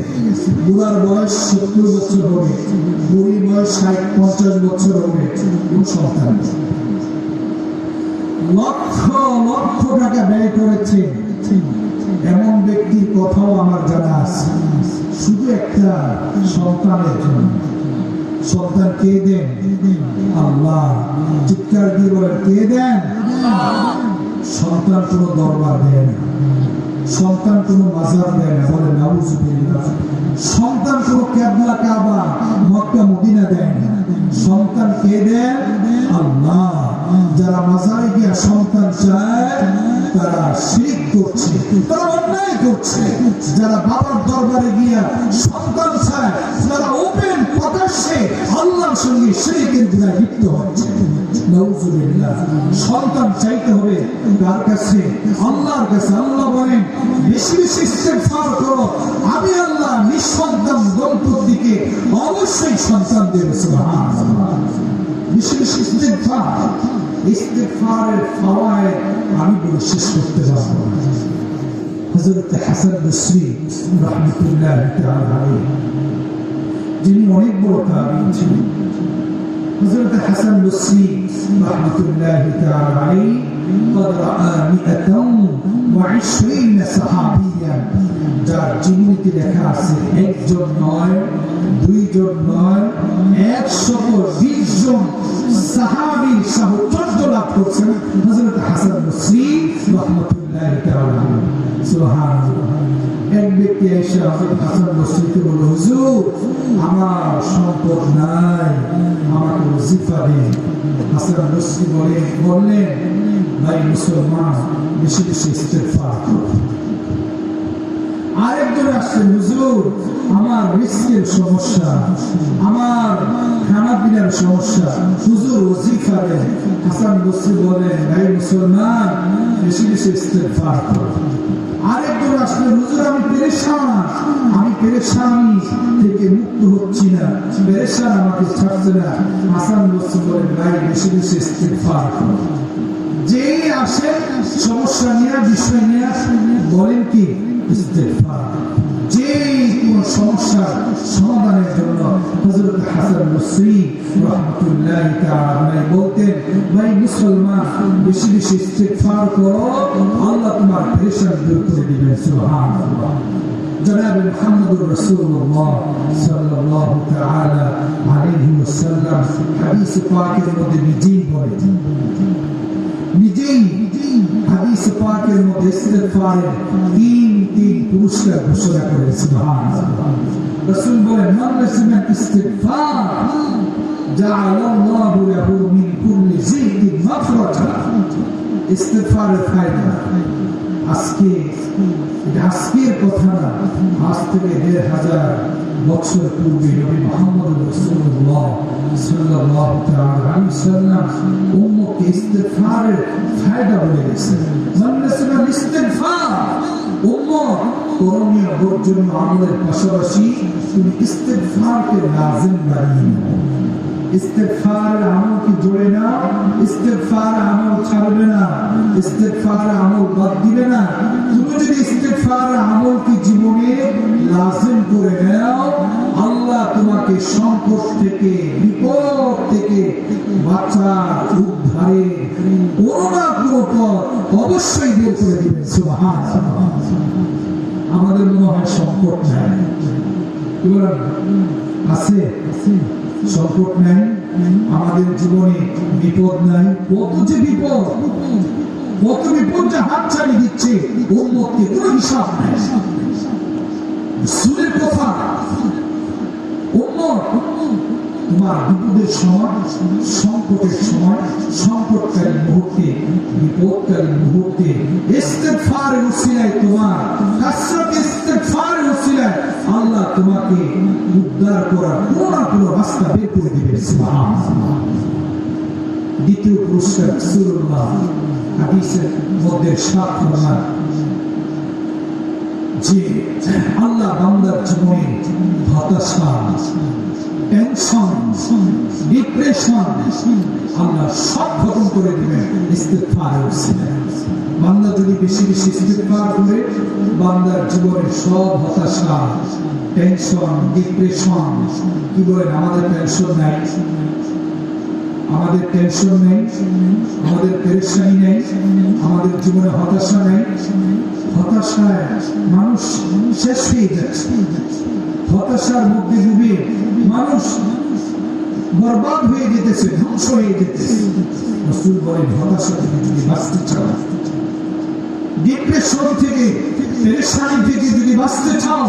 [SPEAKER 1] বুড়ার বয়স 70 বছর হবে, বুড়ির বয়স 60-50 বছর হবে, কোন সন্তান নেই। লক্ষ লক্ষ টাকা ব্যয় করেছে এমন ব্যক্তির কথাও আমার জানা আছে, শুধু একটা সন্তানের জন্য। সন্তান কে দেন? আল্লাহ। চিৎকার দিয়ে বলেন, কে দেন? সন্তান কোনো দরবার দেয় না, সন্তান কোনো মাজার দেয় না, বলে নাউজুবিল্লাহ। সন্তান কোনো কিবলা কাবা মক্কা মদিনা দেয় না, সন্তান কে দেন? আল্লাহ। যারা মাজারে গিয়ে সন্তান চায় তারা শিরক করছে, তারা অন্যায় করছে। যারা বাবার দরবারে গিয়ে সন্তান চায় তারা ওপেন প্রকাশ্যে আল্লাহর সঙ্গে শিরকের গুনাহে লিপ্ত হচ্ছে। নাউজুবিল্লাহ। সন্তান চাইতে হবে কার কাছে? আল্লাহর কাছে। আল্লাহ বলেন, বেশি বেশি ইস্তিগফার করো, আমি আল্লাহ নিঃসন্তান দম্পতিকে অবশ্যই সন্তান দেব। সুবহানাল্লাহ। বেশি বেশি ইস্তিগফার, ইস্তিগফারের ফাওয়ায়েদ আমি বলে শেষ করতে পারবো না। হযরত হাসান বসরি রাহমাতুল্লাহ তাআলা আলাইহি, যিনি অনেক বড় তাবিঈন ছিলেন, হযরত হাসান বসরি রাহমাতুল্লাহ তাআলা আলাইহি قد رأى 120 সাহাবিয়া, যার জীবনীতে লেখা আছে একজন নয়, দুইজন নয়, 120 জন সাহাবীর সাহচর্য লাভ করছেন হযরত হাসান বসরি রাহমাতুল্লাহ তাআলা আলাইহি। সুবহানাল্লাহ। এক ব্যক্তি এসে হযরত হাসান বসরিকে বলল, হুজুর আমার সম্পদ নাই, আমাকে ওজিফা দিন। হাসান বসরি বললেন, ভাই মুসলমান, বেশি বেশি ইস্তিগফার করো। আরেকজন আসছেন, হুজুর আমার রিস্কের সমস্যা, আমার খানা পিনার সমস্যা, হুজুর ওজিফা দেন। হাসান বসরি বলেন, ভাই মুসলমান, বেশি বেশি ইস্তিগফার করো। আরেকজন আসলেন, হুজুর আমি পেরেশান, আমি পেরেশানি থেকে মুক্ত হচ্ছি না, পেরেশান আমাকে ছাড়ছে না। হাসান বসরি বলেন, ভাই বেশি বেশি ইস্তিগফার করো। যে আসে সমস্যা নিয়ে, বিষয় নিয়ে, বলেন কি ইস্তিগফার। যে কোন সমস্যার সমাধানের জন্য হযরত হাসান বসরি রাহমাতুল্লাহ তাআলা আলাইহি বলতেন, ভাই মুসলমান, বেশি বেশি ইস্তিগফার করো, আল্লাহ তোমার পেরেশানি দূর করে দিবেন। সুবহানাল্লাহ। জনাব মুহাম্মদুর রাসূলুল্লাহ সাল্লাল্লাহু তাআলা আলাইহি ওয়াসাল্লাম হাদিস পাকের মধ্যে নিজেই হাদিস পাকের মধ্যে ইস্তিগফারের তিন পুরস্কার ঘোষণা করেছেন। সুবহানাল্লাহ। রাসূল বলেন, মান রাসিমা ইস্তিগফার জাআলাল্লাহু লাহু মিন কুল্লি যিকিন মাগফিরাতা। ইস্তিগফারের ফায়দা আজকের কথা না, আজ থেকে ১,৫০০ বছর পূর্বে নবী মুহাম্মদ রাসূলুল্লাহ সাল্লাল্লাহু আলাইহি ওয়াসাল্লাম উম্মতকে ইস্তিগফারের ফায়দা বলে গেছেন। মান রাসিমা ইস্তিগফার, উম্মত করণীয় বর্জনীয় আমলের পাশাপাশি তুমি ইস্তিগফারকে লাজিম বানিয়ে নাও। ইস্তিগফারের আমল কি জোড়ে না, ইস্তিগফার আমল ছাড়বে না, ইস্তিগফার আমল বাদ দিবে না। তুমি যদি ইস্তিগফার আমলকে জীবনে লাজিম করে নাও, আল্লাহ তোমাকে সংকট থেকে, বিপদ থেকে বাঁচার, উদ্ধারে কোনো না কোনো পথ অবশ্যই বের করে দিবেন। সুবহানাল্লাহ। আমাদের মনে হয় সংকট নাই, আছে সংকট নাই, আমাদের জীবনে বিপদ নাই। কত যে বিপদ, কত বিপদ যে হাত ছাড়িয়ে দিচ্ছে উম্মতকে, কোনো হিসাব নাই। রাসূলের কথা, উম্মত তোমার বিপদের সময়, সংকটের সময়, সংকটকারী মুহূর্তে, বিপদকারী মুহূর্তে ইস্তিগফারের উসিলায়, তোমার কাসরাত ইস্তিগফারের উসিলায় আল্লাহ তোমাকে উদ্ধার করার কোনো না কোনো রাস্তা বের করে দিবেন। সুবহানাল্লাহ। দ্বিতীয় পুরস্কার রাসূলুল্লাহ হাদিসের মধ্যে সাত ফরমান যে আল্লাহ বান্দার জীবনে হতাশা, টেনশন, ডিপ্রেশন আল্লাহ সব খতম করে দিবেন ইস্তিগফারের উসিলায়। বান্দা যদি বেশি বেশি ইস্তিগফার করে, বান্দার জীবনের সব হতাশা, টেনশন, ডিপ্রেশন, কি বলেন, আমাদের টেনশন নাই, আমাদের টেনশন নেই, আমাদের পেরেশানি নেই, আমাদের জীবনে হতাশা নেই। হতাশায় মানুষ শেষ হয়ে যাচ্ছে, হতাশার মধ্যে ডুবে মানুষ বরবাদ হয়ে যেতেছে, ধ্বংস হয়ে যেতেছে। রাসূল বলেন, হতাশা থেকে যদি বাঁচতে চাও, ডিপ্রেশন থেকে, পেরেশানি থেকে যদি বাঁচতে চাও,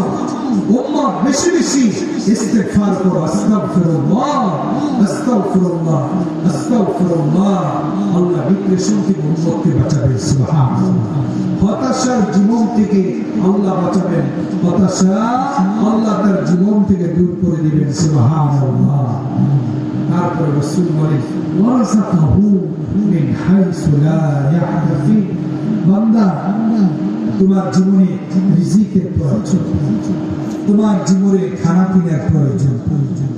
[SPEAKER 1] উম্মত বেশি বেশি ইস্তিগফার করো। আস্তাগফিরুল্লাহ, আস্তাগফিরুল্লাহ, আস্তাগফিরুল্লাহ। আল্লাহ ডিপ্রেশন থেকে উম্মতকে বাঁচাবেন। সুবহানাল্লাহ। হতাশার জীবন থেকে আল্লাহ বাঁচাবেন, হতাশা আল্লাহ তার জীবন থেকে দূর করে দিবেন। সুবহানাল্লাহ। তারপরে রাসূল বলেন, ওয়ারাযাকাহু মিন হাইসু লা ইয়াহতাসিব। বান্দা, তোমার জীবনে রিজিকের প্রয়োজন, তোমার জীবনে খানা পিনার প্রয়োজন।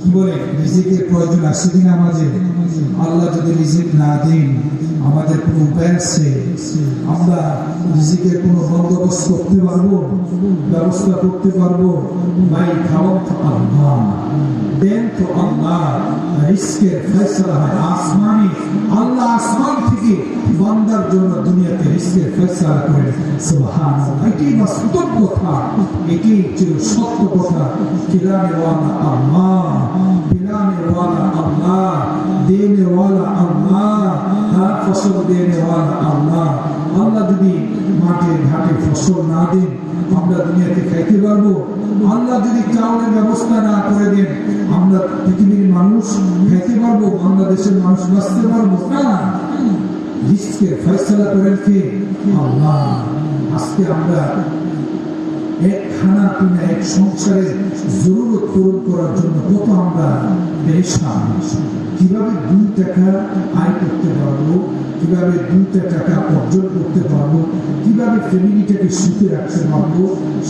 [SPEAKER 1] কি বলে, রিজিকের প্রয়োজন আছে কিনা আমাদের? আল্লাহ যদি রিজিক না দেন, আমাদের কোনো উপায় আছে? আমরা রিজিকের কোনো বন্দোবস্ত করতে পারবো, ব্যবস্থা করতে পারবো? ভাই, খাওয়ান তো আল্লাহ, দেন তো আল্লাহ, রিজকের ফয়সালা হয় আসমানে। আল্লাহ আসমান থেকে বান্দার জন্য দুনিয়াতে রিজকের ফয়সালা করেন। সুবহানাল্লাহ। এটি বাস্তব কথা, এটি চির সত্য কথা। খিলানে ওয়ালা আল্লাহ, খিলানে ওয়ালা আল্লাহ, দেনে ওয়ালা আল্লাহ, তার ফসল দেনে ওয়ালা আল্লাহ। আল্লাহ যদি মাঠে ঘাটে ফসল না দেন, আমরা দুনিয়াতে খাইতে পারবো? আল্লাহ যদি চাউলের ব্যবস্থা না করে দেন, আমরা পৃথিবীর মানুষ খাইতে পারবো? বাংলাদেশের মানুষ বাঁচতে পারবো না? রিজকের ফয়সালা করেন কে? আল্লাহ। আজকে আমরা এক খানা পিনা, এক সংসারের জরুরত পূরণ করার জন্য কত আমরা পেরেশান। কিভাবে 2 টাকা আয় করতে পারবো, কিভাবে 2টা টাকা অর্জন করতে পারবো, কিভাবে ফ্যামিলিটাকে সুখে রাখতে পারবো,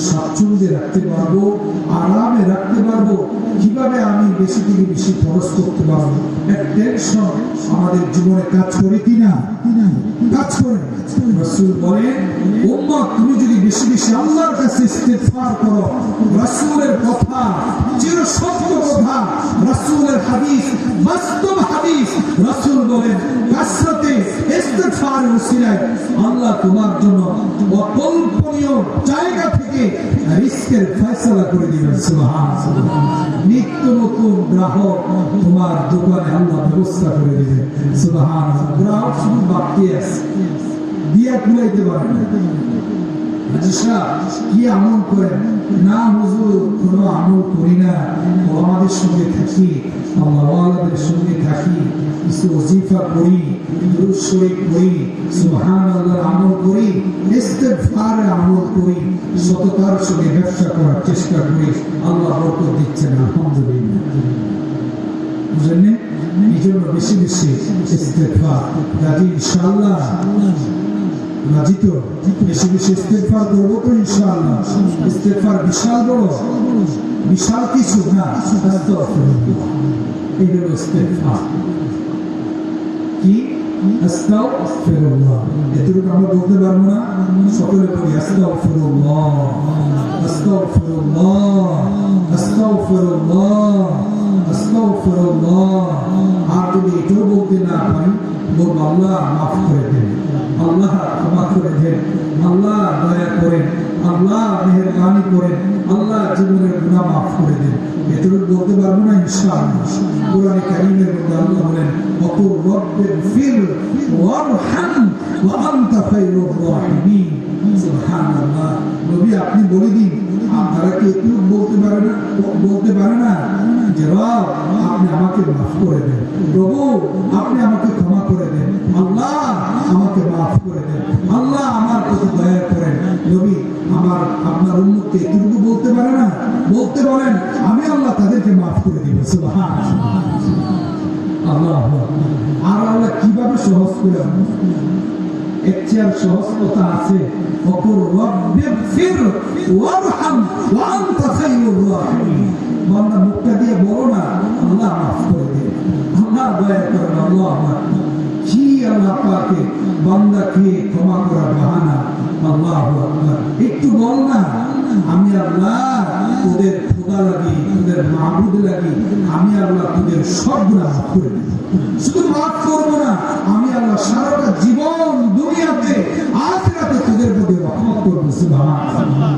[SPEAKER 1] স্বাচ্ছন্দ্যে রাখতে পারবো, আরামে রাখতে পারবো, কিভাবে আমি বেশি থেকে বেশি খরচ করতে পারবো। এক টেনশন আমাদের জীবনে কাজ করে কিনা? কাজ করে। রাসূল বলেন, উম্মত তুমি যদি বেশি বেশি আল্লাহর কাছে ইস্তিগফার করো, রাসূলের কথা চির সত্য কথা, রাসূলের হাদিস বাস্তব হাদিস। রাসূল বলেন, কাসরাতে ইস্তিগফারের উসিলায় আল্লাহ তোমার জন্য অকল্পনীয় জায়গা থেকে থেকে রিস্কের ফয়সালা করে দিবেন সুবহানাল্লাহ। নিত্য নতুন গ্রাহক তোমার দোকানে আল্লাহ ব্যবস্থা করে দিবেন সুবহানাল্লাহ। গ্রাহক শুধু বাকি আছে, দিয়া কুলাইতে পারে না। কি আমল করেন? না হুজুর, কোনো আমল করি না, আমাদের সঙ্গে থাকি, আল্লাহওয়ালাদের সঙ্গে থাকি, কিছু ওজিফা করি, দুরূদ শরীফ পড়ি, সুবহানাল্লাহ আমল করি, ইস্তিগফার আমল করি, সততার সঙ্গে ব্যবসা করার চেষ্টা করি, আল্লাহ বরকত দিচ্ছেন আলহামদুলিল্লাহ। বুঝলেন? এই জন্য বেশি বেশি ইস্তিগফার, কাজী ইনশাআল্লাহ রাজি তো? বেশি বেশি ইস্তিগফার করবো তো ইনশাআল্লাহ। ইস্তিগফার বিশাল বড়, বিশাল কিছু না, আস্তাগফিরুল্লাহ। এই হলো ইস্তিগফার। কি? আস্তাগফিরুল্লাহ। এতটুকু আমরা বলতে পারবো না? সকলে বলি আস্তাগফিরুল্লাহ, আস্তাগফিরুল্লাহ, আস্তাগফিরুল্লাহ, আস্তাগফিরুল্লাহ। আর যদি এটাও বলতে না পারি, বলবো আল্লাহ মাফ করে দেন, আল্লাহ ক্ষমা করে দেন, আল্লাহ দয়া করেন, আল্লাহ মেহেরবানি করেন, আল্লাহ জীবনের গুনাহ মাফ করে দেন। এতটুকু বলতে পারবো না ইনশাআল্লাহ। কোরআনে কারীমের মধ্যে আল্লাহ বলেন ওয়াকুর রাব্বিগফির ওয়ারহাম ওয়া আনতা খায়রুর রাহিমিন। সুবহানাল্লাহ। নবী আপনি বলে দিন, আপনারা কি একটু বলতে পারে না যে রব আপনি আমাকে মাফ করে দেন, প্রভু আপনি আমাকে ক্ষমা করে দেন, আল্লাহ আমাকে মাফ করে দেন, আল্লাহ আমার প্রতি দয়া করেন। নবী আপনার উম্মতকে এতটুকু বলতে পারে না? বলতে বলেন, আমি আল্লাহ তাদেরকে মাফ করে দিব। সুবহানাল্লাহ। আল্লাহু আকবার। আর আল্লাহ কিভাবে সহজ করে, এর চেয়ে সহজ কথা আছে? ওয়াকুর রাব্বিগফির ওয়ারহাম ওয়া আনতা খায়রুর রাহিমিন। বান্দা মুখটা দিয়ে বলো না আল্লাহ মাফ করে দিন, আল্লাহ দয়া করেন, আল্লাহ মাফ। কি আল্লাহ পাকে বান্দাকে ক্ষমা করার বাহানা। আল্লাহু আকবার। একটু বল না আমি আল্লাহ তোদের খোদা লাগি, তোদের মাবুদ লাগি, আমি আল্লাহ তোদের সব গুনাহ মাফ করে দেব। শুধু মাফ করবো না, আমি আল্লাহ সারাটা জীবন দুনিয়াতে আখিরাতে তোদের প্রতি রহমত করবো। সুবহানাল্লাহ।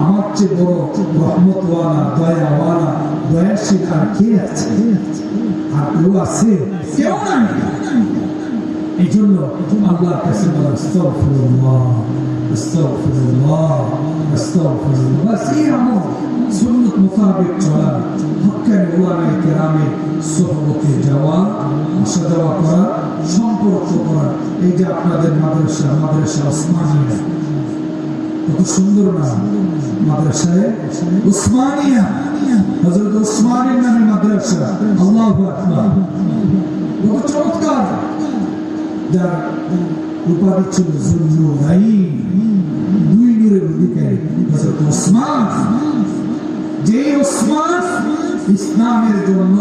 [SPEAKER 1] আমার চেয়ে বড় রহমতওয়ালা, দয়াওয়ালা, দয়াশীল আর কে আছে? আর কেউ আছে? কেউ নাই। এই জন্য আল্লাহর কাছে বলা আস্তাগফিরুল্লাহ, আস্তাগফিরুল্লাহ, আস্তাগফিরুল্লাহ। বাস এই আমল সুন্নাত মোতাবেক চলা, হক্কানি উলামায়ে কেরামের সোহবতে যাওয়া, আসা যাওয়া করা, সম্পর্ক করা। এই যে আপনাদের মাদ্রাসা ওসমানিয়া, কত সুন্দর না মাদ্রাসায় উসমানিয়া, হযরত উসমানের নামে মাদ্রাসা। আল্লাহু আকবার। কত চমৎকার। যার উপাধি ছিল যুন্নুরাইন, দুই নূরের অধিকারী হযরত ওসমান। যে ওসমান ইসলামের জন্য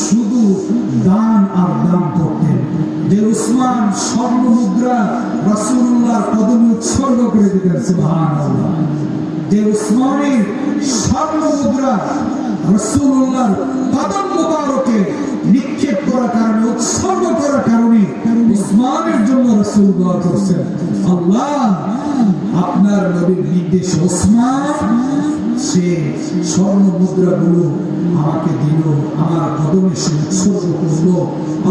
[SPEAKER 1] শুধু দান আর দান করতেন, যে ওসমান স্বর্ণ মুদ্রা রাসূলুল্লাহর কদমে উৎসর্গ করে দিতেন। সুবহানাল্লাহ। যে ওসমানের স্বর্ণ মুদ্রা রাসূলুল্লাহর কদম মুবারকে নিক্ষেপ করার কারণে, উৎসর্গ করার কারণে ওসমানের জন্য রাসূল দোয়া করছেন, আল্লাহ আপনার নবীর নির্দেশ ওসমান সে স্বর্ণ মুদ্রা গুলো আমাকে দিল, আমার কদমে সে উৎসর্গ করলো।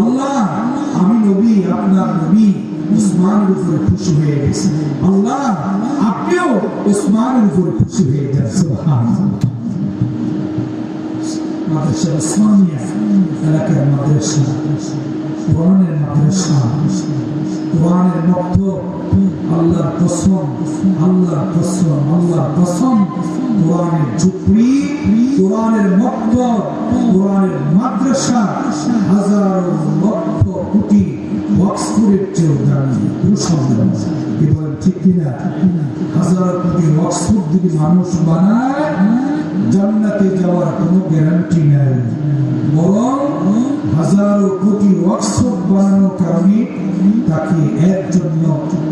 [SPEAKER 1] আল্লাহ আমি নবী, আপনার নবী উসমানের উপরে খুশি হয়ে গেছে, আল্লাহ আপনিও উসমানের উপরে খুশি হয়ে যান। সুবহানাল্লাহ। মাদ্রাসা উসমানিয়া এলাকার মাদ্রাসা, কোরআনের মাদ্রাসা, কোরআনের মক্তব। আল্লাহর কসম, আল্লাহর কসম, আল্লাহর কসম, কোরআনের ঝুপড়ি, কোরআনের মক্তব, কোরআনের মাদ্রাসা হাজারো লক্ষ কোটি অক্সফোর্ডের চেয়েও দামি। কি বলেন ঠিক কিনা? হাজার কোটি অক্সফোর্ড যদি মানুষ বানায়, জান্নাতে যাওয়ার কোনো গ্যারান্টি নাই। বরং হাজারো কোটি অক্সফোর্ড বানানোর কারণে তাকে এর জন্য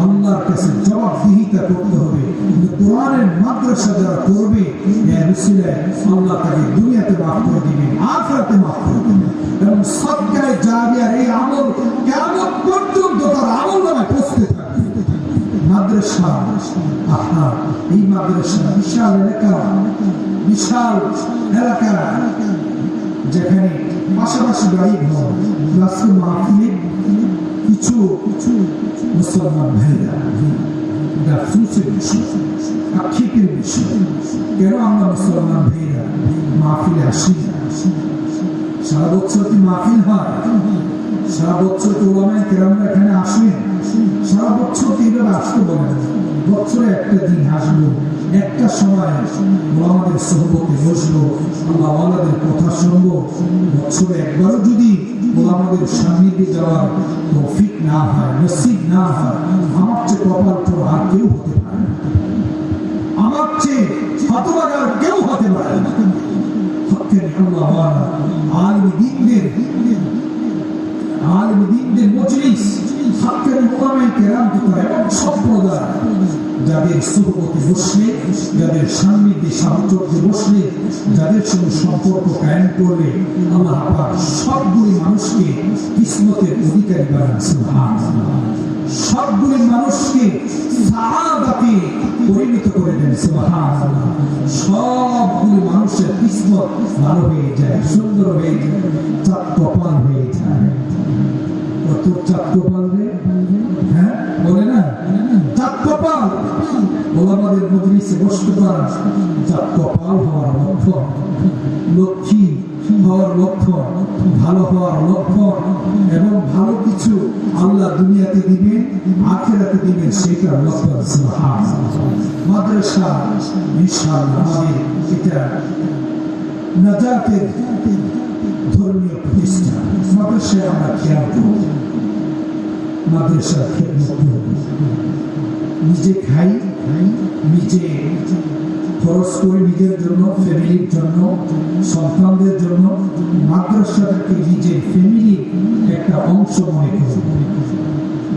[SPEAKER 1] আল্লাহর কাছে জবাবদিহিতা করতে হবে। কোরআনের মাদ্রাসা যারা করবে, আল্লাহ তাকে দুনিয়াতে মাফ করে দিবে, আখিরাতে মাফ করে দিবে। এবং সদকায়ে জারিয়ার এই আমল কিয়ামত পর্যন্ত তার আমল নামায় পৌঁছতে থাকবে। মাদ্রাসা এই মাদ্রাসা বিশাল এলাকা যেখানে পাশাপাশি বাড়ি ঘর, আজকে মাহফিলে কিছু মুসলমান ভাইরা আফসোসের বিষয়, আক্ষেপের বিষয়, কেন আমরা মুসলমান ভাইরা মাহফিলে আসি না? সারা বছর কি মাহফিল হয়? সারা বছর তো ওলামায়ে কেরামরা এখানে আসেন? সারা বছর তো এইভাবে আসতে বলেন। বছরে একটা দিন আসবো, একটা সময় ওলামাদের সোহবতে বসবো, আল্লাহ ওয়ালাদের কথা শুনবো। বছরে একবারও যদি ওলামাদের সান্নিধ্যে যাওয়ার তৌফিক না হয়, নসিব না হয়, আমার চেয়ে কপাল পর আর কেউ হতে পারে না, আমার চেয়ে হতভাগা আর কেউ হতে পারে না। হকের আল্লাহ ওয়ালা আলিম দ্বীনদের মজলিস, হকের ওলামায়ে কেরাম এবং সম্প্রদায় যাদের সুহবতে বসলে, যাদের সান্নিধ্যে সাহচর্যে বসলে, যাদের সঙ্গে সম্পর্ক কায়েম করলে আল্লাহ পাক সবগুলি মানুষকে কিসমতের অধিকারী বানান। সুবহানাল্লাহ। সবগুলি মানুষকে সাআদাতে পরিণত করে দেন। সুবহানাল্লাহ। সবগুলি মানুষের কিসমত ভালো হয়ে যায়, সুন্দর হয়ে যায়, চাঁদ কপাল হয়ে যায়। কত চাঁদ কপাল রে, হ্যাঁ বলে না, চাঁদ কপাল। ওলামাদের মজলিসে বসতে পারা চাঁদ কপাল হওয়ার লক্ষণ, লক্ষ্মী হওয়ার লক্ষণ, ভালো হওয়ার লক্ষণ, এবং ভালো কিছু আল্লাহ দুনিয়াতে দিবেন, আখিরাতে দিবেন, সেটার লক্ষণ। সুবহানাল্লাহ। মাদ্রাসা ইনশাআল্লাহ আমাদের এটা নাজাতের ধর্মীয় প্রতিষ্ঠান। মাদ্রাসায় আমরা খেয়াল করব, মাদ্রাসার খেদমত করব, নিজে খাই, নিজে খরচ করে নিজের জন্য, ফ্যামিলির জন্য, সন্তানদের জন্য, মাদ্রাসাটাকে নিজের ফ্যামিলির একটা অংশ মনে করব।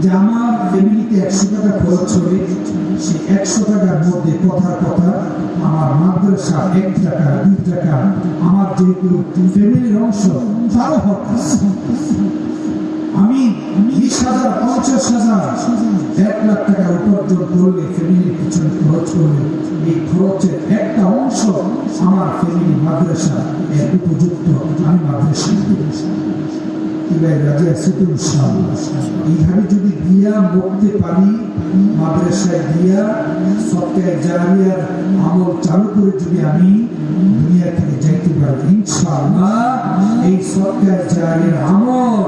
[SPEAKER 1] যে আমার ফ্যামিলিতে 100 টাকা খরচ হবে, সেই 100 টাকার মধ্যে কথার কথা আমার মাদ্রাসা 1 টাকা 2 টাকা আমার যেহেতু ফ্যামিলির অংশ, তারও হক আছে। আমি 20,000, 50,000, 1 লাখ টাকা উপার্জন করলে, ফ্যামিলির পিছনে খরচ করলে, এই খরচের একটা অংশ আমার ফ্যামিলি মাদ্রাসা এর উপযুক্ত, আমি মাদ্রাসা এইভাবে যদি দিয়া মরতে পারি, মাদ্রাসায় দিয়া সদকায়ে জারিয়ার আমল চালু করে যদি আমি দুনিয়া থেকে যাইতে পারি, ইনশাআল্লাহ এই সদকায়ে জারিয়ার আমল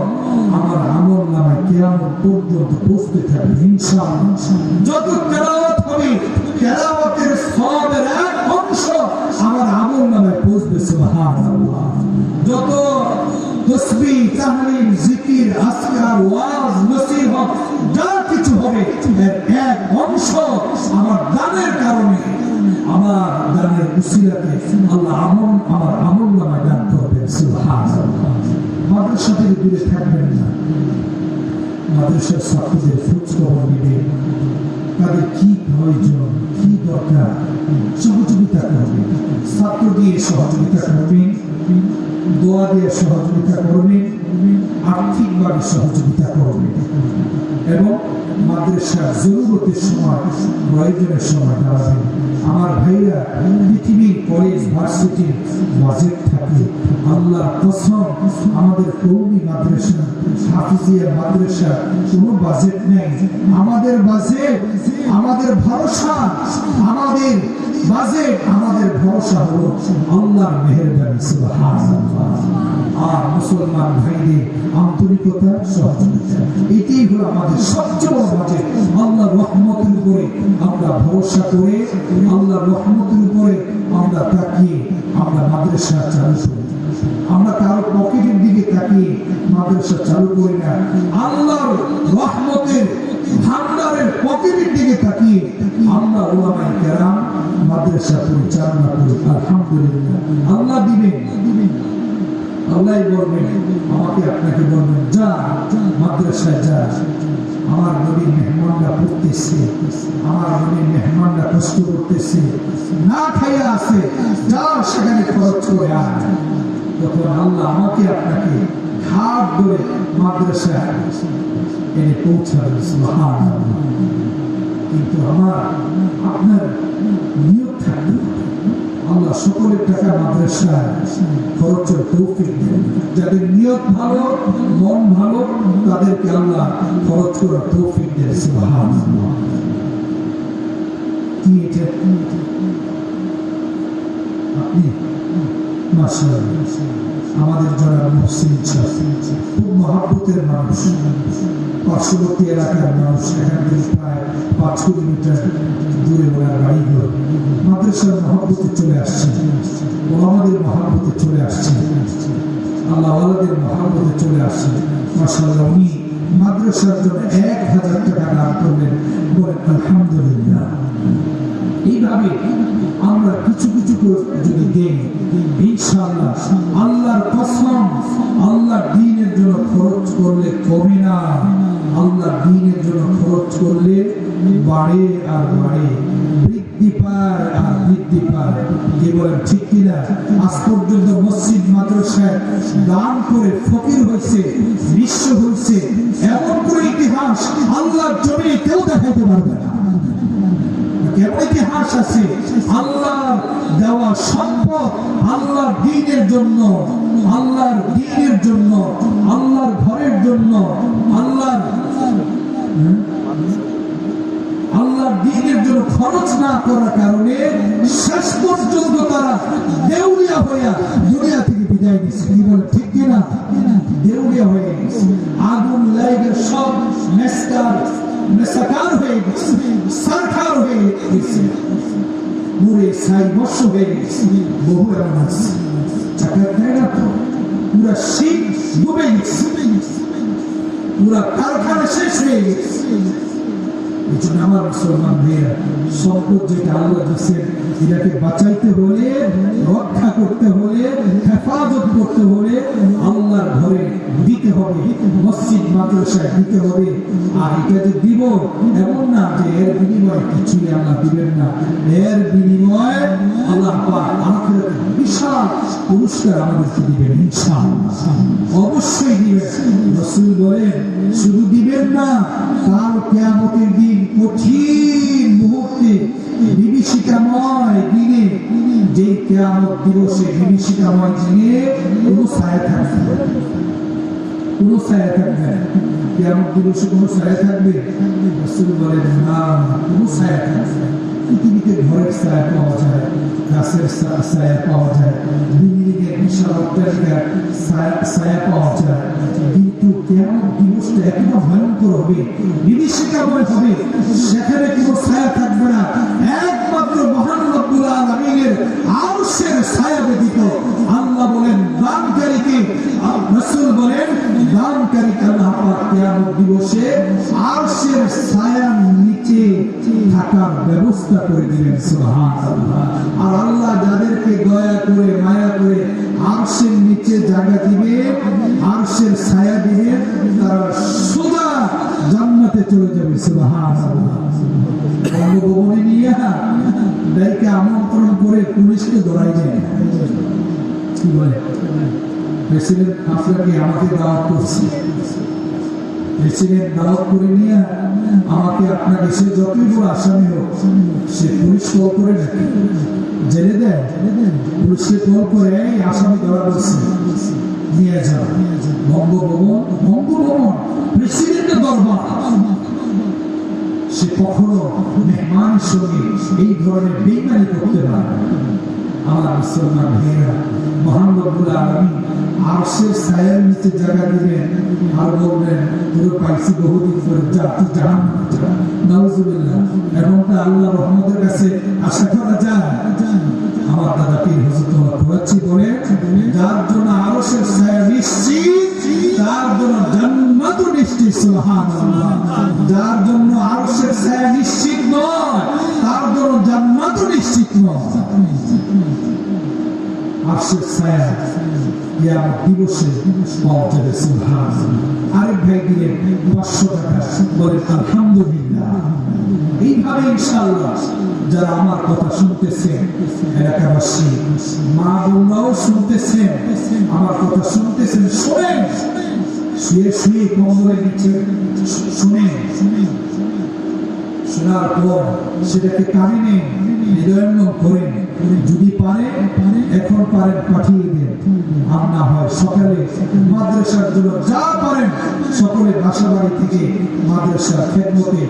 [SPEAKER 1] আমার আমল নামায় কিয়ামত পর্যন্ত পৌঁছতে থাকবে ইনশাআল্লাহ। যত তেলাওয়াত হবে, তেলাওয়াতের সওয়াবের এক অংশ আমার আমল নামায় পৌঁছবে। সুবহানাল্লাহ। যত তসবিহ, তাহলিল, জিকির, আজকার, ওয়াজ, নসিহত যা কিছু হবে, এর এক অংশ আমার দানের কারণে, আমার দানের উসিলাতে আল্লাহ আমার আমল নামায় দান করবেন। সুবহানাল্লাহ। মাদ্রাসা থেকে দূরে থাকবেন না, মাদ্রাসার ছাত্রদের খোঁজ খবর নেবেন, তাদের কি প্রয়োজন, কি দরকার, সহযোগিতা করবেন, ছাত্র দিয়ে সহযোগিতা করবেন, দোয়া দিয়ে সহযোগিতা করবেন, আর্থিকভাবে সহযোগিতা করবেন, এবং মাদ্রাসার জরুরতের সময়, প্রয়োজনের সময় দাঁড়াবেন। আমার ভাইরা, পৃথিবীর কলেজ ভার্সিটির বাজেট থাকে, আল্লাহর কসম আমাদের কওমি মাদ্রাসা, হাফিজিয়া মাদ্রাসা কোনো বাজেট নেই। আমাদের বাজেট, আমাদের ভরসা, আমাদের বাজেট, আমাদের ভরসা হলো আল্লাহর মেহেরবানি। সুবহানাল্লাহ। আর মুসলমান ভাইদের আন্তরিকতা, সহযোগিতা, এটাই হলো আমাদের সবচেয়ে বড় বাজেট। আল্লাহর রহমতের উপরে আমরা ভরসা করে, আল্লাহর রহমতের উপরে আমরা তাকিয়ে আমরা মাদ্রাসা চালু করি। আমরা কারো পকেটের দিকে তাকিয়ে মাদ্রাসা চালু করি না, আল্লাহর রহমতের ভান্ডারের পকেটের দিকে তাকিয়ে আমরা ওলামায়ে কেরাম মাদ্রাসা পরিচালনা করি। আলহামদুলিল্লাহ। আল্লাহ দিবেন, আল্লাহ বলবেন, আমাকে আপনাকে বলবেন, যা মাদ্রাসায় যা, আমার নবীর মেহমানরা পড়তেছে, আমার নবীর মেহমানরা কষ্ট করতেছে, না খাইয়া আছে, যা সেখানে খরচ করে আয়। তখন আল্লাহ আমাকে আপনাকে হাত ধরে মাদ্রাসায় এনে পৌঁছাবে। সুবহানাল্লাহ। কিন্তু আমার আপনার নিয়ত থাকবে। আল্লাহ সকলের টাকা মাদ্রাসায় খরচের তৌফিক দেন। যাদের নিয়ত ভালো, মন ভালো, তাদেরকে আল্লাহ খরচ করার তৌফিক দেন। সুবহানাল্লাহ। কি এটা? আপনি মাশাআল্লাহ আমাদের যারা মুসলিম খুব মহব্বতের মানুষ, পার্শ্ববর্তী এলাকার মানুষ, এখান থেকে প্রায় 5 কিলোমিটার দূরে ওনার বাড়িঘর, মাদ্রাসার মহব্বতে চলে আসছে, ওলামাদের মহব্বতে চলে আসছে, আল্লাহ ওয়ালাদের মহব্বতে চলে আসছে। মাশাআল্লাহ উনি মাদ্রাসার জন্য 1000 টাকা দান করলেন, বলেন আলহামদুলিল্লাহ। এইভাবে আমরা কিছু কিছু করে যদি দেই, ইনশাআল্লাহ আল্লাহর কসম, আল্লাহর দ্বীনের জন্য খরচ করলে কমে না, আল্লাহর দ্বীনের জন্য খরচ করলে বাড়ে আর বাড়ে, বৃদ্ধি পায় আর বৃদ্ধি পায়। কি বলেন ঠিক কিনা? আজ পর্যন্ত মসজিদ মাদ্রাসায় দান করে ফকির হয়েছে, নিঃস্ব হয়েছে, এমন করে ইতিহাস আল্লাহর জমিনে কেউ দেখাইতে পারবে না। কেমন ইতিহাস আছে? আল্লাহর দেওয়া সম্পদ আল্লাহর দ্বীনের জন্য, আল্লাহর দ্বীনের জন্য, আল্লাহর ঘরের জন্য, আল্লাহর দ্বীনের জন্য খরচ না করার কারণে শেষ পর্যন্ত তারা দেউলিয়া হইয়া দুনিয়া থেকে বিদায় নিচ্ছে। কি বলে ঠিক কিনা? দেউলিয়া হয়ে গেছে, আগুন লেগে সব মেসাকার হয়ে গেছে, সরকার হয়ে গেছে, পুরে ছাই বর্ষ হয়ে গেছে। বহু এমন আছে চাকর দেয় না তো, পুরা শীত ডুবে গেছে, পুরা কারখানা শেষ হয়ে গেছে। এই জন্য আমার মুসলমান ভাইয়েরা, সম্পদ যেটা আল্লাহ দিচ্ছেন, এটাকে বাঁচাইতে হলে, রক্ষা করতে হলে, হেফাজত করতে হলে আল্লাহর ঘরে দিতে হবে, মসজিদ মাদ্রাসায় দিতে হবে। আর এটা যে দিব এমন না যে এর বিনিময়ে কিছুই আল্লাহ দিবেন না, এর বিনিময়ে আল্লাহ পাক আখিরাতে বিশাল পুরস্কার আমাদেরকে দিবেন ইনশাআল্লাহ, অবশ্যই দিবেন। রাসূল বলেন শুধু দিবেন না, কাল কিয়ামতের দিন কঠিন মুহূর্তে, বিভীষিকাময় দিনে, যে কিয়ামত দিবসে বিভীষিকাময় দিনে কোনো ছায়া থাকবে না, কোনো ছায়া থাকবে না। কিয়ামত দিবসে কোনো ছায়া থাকবে? রাসূল বলেন না, কোনো ছায়া থাকবে না। পৃথিবীতে ঘরের ছায়া পাওয়া যায়, গাছের ছায়া পাওয়া যায়, বিল্ডিংয়ের বিশাল অট্টালিকার ছায়া পাওয়া যায়, কিন্তু কিয়ামত দিবসটা এতটা ভয়ঙ্কর হবে, বিভীষিকাময় হবে, সেখানে কোনো ছায়া থাকবে না, একমাত্র মহান রব্বুল আলামিনের আরশের ছায়া ব্যতীত। আল্লাহ বলেন দানকারীকে, রাসূল বলেন দানকারীকে আল্লাহ পাক কিয়ামত দিবসে আরশের ছায়ার নিচে থাকার ব্যবস্থা করে দিবেন। সুবহানাল্লাহ। আর আল্লাহ যাদেরকে দয়া করে, মায়া করে আরশের নিচে জায়গা দিবে, আরশের ছায়া দিবে, তারা সোজা জান্নাতে চলে যাবে। সুবহানাল্লাহ। বঙ্গভবনে নিয়ে ডাইকে আমন্ত্রণ করে পুলিশকে ধরাই যায়। কি বলে প্রেসিডেন্ট আপনাকে আমাকে দাওয়াত করছে, প্রেসিডেন্ট দাওয়াত করে নিয়ে আমাকে আপনার দেশে যতই বড় আসামি হোক, সে পুলিশ কল করে নাকি জেলে দেয়, পুলিশকে কল করে আসামি ধরা বলছে, নিয়ে যাও বঙ্গভবন প্রেসিডেন্টের দরবার। সে কখনো মেহমানের সঙ্গে এই ধরনের বেইমানি করতে পারে। আমার মুসলমান ভাইয়েরা, মহান রব্বুল আলামিন আরশের ছায়ার নিচে জায়গা দিবেন, আর বলবেন তোর পাইছি বহুদিন পরে, যা তুই জাহান্নামে যা। নাউজুবিল্লাহ। এমনটা আল্লাহর রহমতের কাছে আশা করা যায়? আমার দাদা পীর হযরত কুরাচি বলে, যার জন্য আরশের ছায়া নিশ্চিত, তার জন্য জান্নাতও নিশ্চিত। সুবহানাল্লাহ। যার জন্য আরশের ছায়া নিশ্চিত নয়, তার জন্য জান্নাতও নিশ্চিত নয়। আরশের ছায়া কিয়ামত দিবসে পাওয়া যাবে। সুবহানাল্লাহ। আরেক ভাই দিলেন 500 টাকা, বলেন আলহামদুলিল্লাহ। এইভাবে ইনশাআল্লাহ যারা আমার কথা শুনতেছেন, এলাকাবাসী মা বোনরাও শুনতেছেন, আমার কথা শুনতেছেন, শোনেন, শুয়ে শুয়ে কম্বলের নিচে শুনেন, শোনার পর সেটাকে কানে নেন, হৃদয়ঙ্গম করেন। যদি পারে এখন পারেন পাঠিয়ে দেন, আর না হয় সকালে মাদ্রাসার জন্য যা পারেন সকলে বাসা বাড়ি থেকে মাদ্রাসার খেদমতে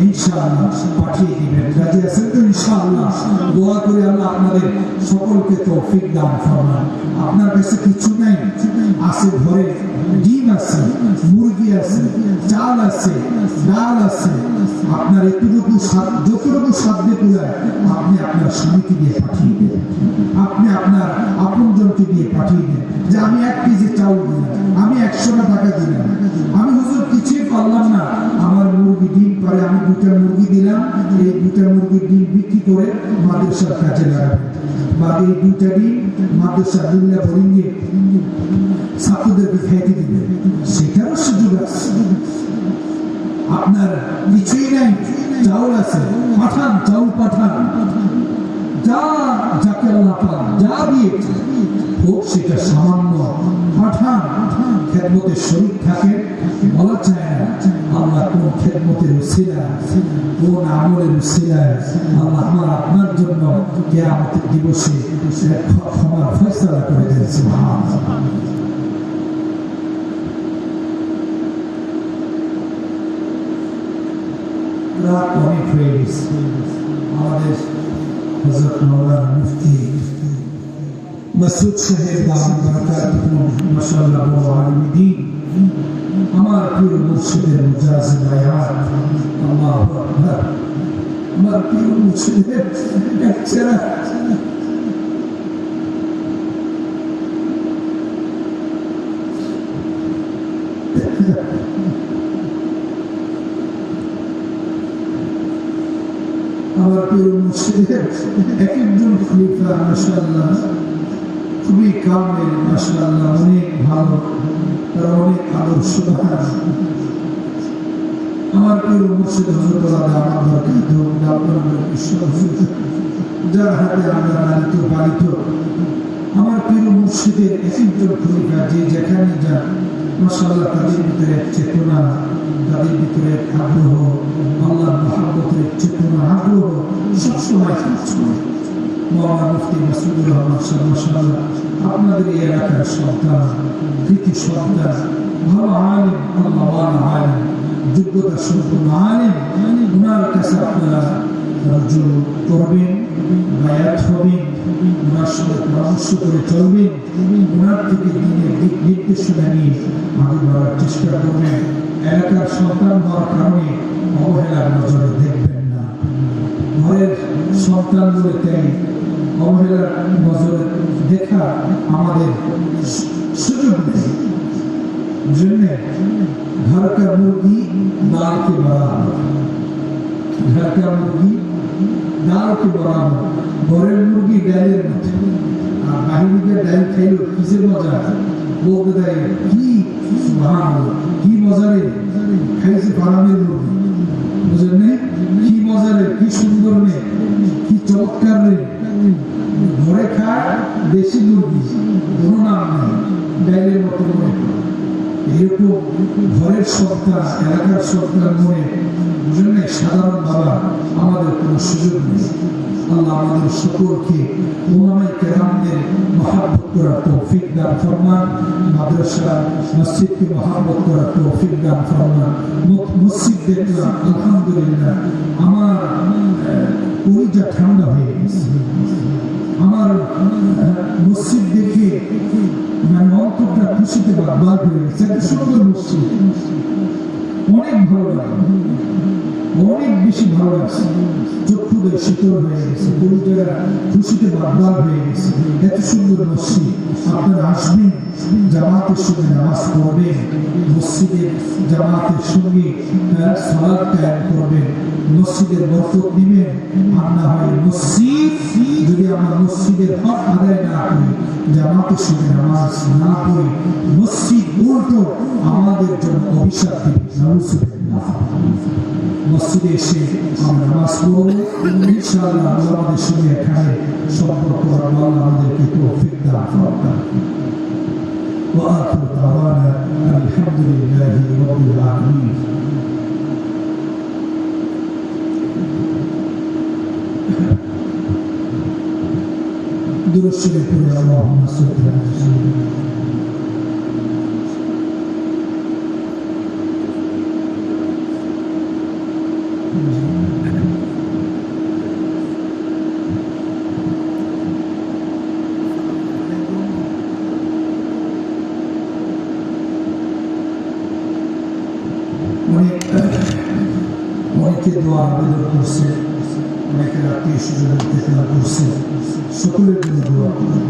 [SPEAKER 1] ইনশাআল্লাহ পাঠিয়ে দিবেন। রাজি আছেন তো? ইনশাআল্লাহ দোয়া করে আল্লাহ আপনাদের সকলকে তৌফিক দান ফরমান। আপনার কাছে কিছু নাই, আছে ঘরে ডিম আছে, মুরগি আছে, চাল আছে, ডাল আছে, আপনার যতটুকু সাধ্যে কুলায় আপনি আপনার স্বামীকে দিয়ে পাঠিয়ে দেন, আপনি আপনার আপনজনকে দিয়ে পাঠিয়ে দেন যে আমি 1 কেজি চাউল দিলাম, আমি 100টা টাকা দিলাম, আমি হুজুর কিছুই পারলাম না, আমার মুরগি ডিম পারে আমি 2টা মুরগি দিলাম, এই 2টা মুরগির ডিম বিক্রি করে মাদ্রাসার কাজে লাগাবেন, বা এই 2টা ডিম মাদ্রাসার দুনিয়া ভরিয়ে ছাত্রদেরকে খাইতে দিবেন, সেটারও সুযোগ আছে। আপনার কিছুই নাই, চাউল আছে, পাঠান, চাউল পাঠান, যা যাকে আল্লাহ পাক যা দিয়েছে হোক সেটা সামান্য পাঠান, খেদমতে শরীক থাকে। বলা চায় না আল্লাহ কোন খেদমতের উসিলায়, কোন আমলের উসিলায় আল্লাহ আমার আপনার জন্য কিয়ামতের দিবসে ক্ষমার ফয়সালা করে দেন। সুবহানাল্লাহ। রাত অনেক হয়ে গেছে, আমাদের হযরত মাওলানা মুফতি মাসুদ সাহেব দাম বারাকাতুহু মাশাআল্লাহ বড় আলিম দ্বীন, আমার প্রিয় মুর্শিদের মুজাজিদ আয়াত, আল্লাহু আকবার, আমার প্রিয় মুর্শিদের এক চেহারা আমার প্রিয় মুর্শিদের এক একজন খলিফা মাশাআল্লাহ খুবই কামেল, মাশাআল্লাহ অনেক ভালো, তারা অনেক আদর্শবান। আমার প্রিয় মুর্শিদ হযরত দামাত বরকাতুহু যার হাতে আমরা লালিত পালিত, আমার প্রিয় মুর্শিদের এক একজন খলিফা যে যেখানে যান মাশাআল্লাহ তাদের ভিতরে এক চেতনা, তাদের ভিতরে এক আগ্রহ, আল্লাহর মহব্বতের চেতনা আগ্রহ সবসময় কাজ করে। মাওলানা মুফতি মাসুদুর রহমান সাহেব মাশাআল্লাহ আপনাদের এই এলাকার সন্তান, কৃতি সন্তান, ভালো আলিম, আল্লাহওয়ালা আলিম, যোগ্যতা সম্পন্ন আলিম, ওনার কাছে আপনারা রুজু করবেন, বায়াত হবেন, ওনার সাথে পরামর্শ করে চলবেন, ওনার থেকে দিনের দিক নির্দেশনা নিয়ে আগে বাড়ার চেষ্টা করবেন। এলাকার সন্তান হওয়ার কারণে অবহেলার নজরে দেখবেন না, ঘরের সন্তানগুলোকে অবহেলার নজরে দেখা আমাদের সুযোগ নেই। জন্য घर का मुर्गी दाल के बराबर, घर का मुर्गी दाल के बराबर, ঘরের মুরগি ডালের মতো, আর বাহিনীকে ডাল খাইল কিসের মজা বলতে দেয় কি সুবহানাল্লাহ, কি মজা রে খাইছে ফার্মের মুরগি, বুঝলেন কি মজা রে, কি সুন্দর রে, কি চমৎকার রে, ঘরে খায় দেশি মুরগি, কোনো নাম নেই, ডালের মতো মনে করে। এরকম ঘরের সন্তান, এলাকার সন্তান মনে জন্য সাধারণ বাবা আমাদের কোনো সুযোগ নেই। আল্লাহ আমাদের সকলকে উলামায়ে কেরামদের মহব্বত করার তৌফিক দান ফরমান, মাদ্রাসা মসজিদকে মহব্বত করার তৌফিক দান ফরমান। মসজিদ দেখলাম আলহামদুলিল্লাহ আমার কলিজা ঠান্ডা হয়ে গেছে, আমার মসজিদ দেখে মানে অন্তরটা খুশিতে বাদ হয়ে গেছে। এত সুন্দর মসজিদ, অনেক ভালো লাগে, অনেক বেশি ভালো লাগছে, চক্ষুদের শীতল হয়ে গেছে, কলিজাটা খুশিতে বাদ হয়ে গেছে। এত সুন্দর মসজিদ, আপনারা আসবেন, জামাতের সঙ্গে নামাজ পড়বেন, মসজিদের জামাতের সঙ্গে সালাত কায়েম করবেন, মসজিদের বরকত নেবেন। আর না হয় মসজিদ যদি আমরা মসজিদের হক আদায় না করি, জামাতের সঙ্গে নামাজ না পড়ি, মসজিদ উল্টো আমাদের জন্য অভিশাপ দিবে। নাউজুবিল্লাহ। মসজিদে এসে আমরা নামাজ পড়ব, ইনশাআল্লাহ আমাদের সঙ্গে এখানে সম্পর্ক আল্লাহ আমাদেরকে তৌফিক দান করবেন। وآخر دعوانا الحمد لله رب العالمين. الشريف اللهم صل على سيدنا অনেকে দোয়া আবেদন করছে, অনেকের আত্মীয় স্বজন ইন্তেকাল করছে, সকলের জন্য দোয়া করব,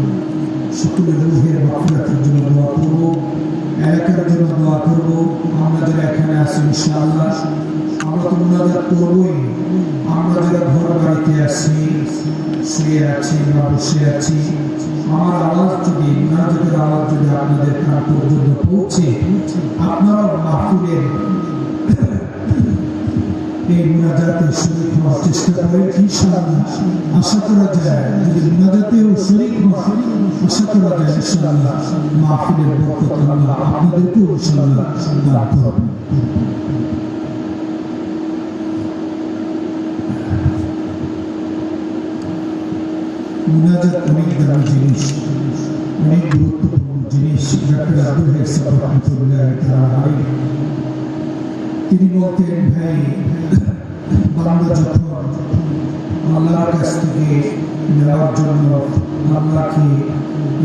[SPEAKER 1] সকলের রুহের মাগফিরাতের জন্য দোয়া করব, এলাকার জন্য দোয়া করব। আমরা যারা এখানে আছি ইনশাআল্লাহ আমরা তো মুনাজাত করবই, আমরা যারা ঘর বাড়িতে আছি, শুয়ে আছি বা বসে আছি, আমার আওয়াজ যদি মুনাজাতের আওয়াজ যদি আপনাদের কান পর্যন্ত পৌঁছে, আপনারা মাহফিলের এই মুনাজাতে শরীক হওয়ার চেষ্টা করেন। ইনশাআল্লাহ আশা করা যায় যদি মুনাজাতেও শরীক হন, আশা করা যায় ইনশাআল্লাহ মাহফিলের বরকত আল্লাহ আপনাদেরকেও ইনশাআল্লাহ দান করবেন। মুনাজাত অনেক দামি জিনিস, অনেক গুরুত্বপূর্ণ জিনিস। ডাক্তার আব্দুল হাই সাহেব রহমতুল্লাহ আলাইহি তিনি বলতেন, ভাই বান্দা যখন আল্লাহর কাছ থেকে নেওয়ার জন্য, আল্লাহকে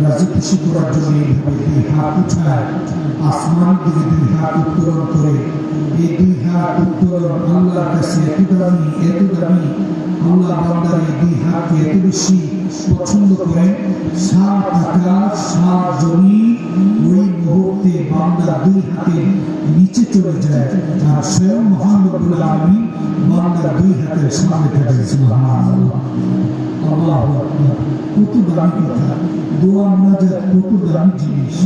[SPEAKER 1] রাজি খুশি করার জন্য এইভাবে দুই হাত উঠায়, আসমান দিকে দুই হাত উত্তোলন করে, এই দুই হাত উত্তোলন আল্লাহর কাছে এত দামি, আল্লাহ বান্দার এই দুই হাতকে এত বেশি পছন্দ করেন, সাত আকাশ সাত জমিন ওই মুহূর্তে বান্দা দুই হাতের নিচে চলে যায়, আর স্বয়ং মহান রব্বুল আলামিন বান্দার দুই হাতের সামনে থাকে। সুবহানাল্লাহ, আল্লাহু আকবার। কত দামি কথা! দোয়া মুনাজাত কত দামি জিনিস,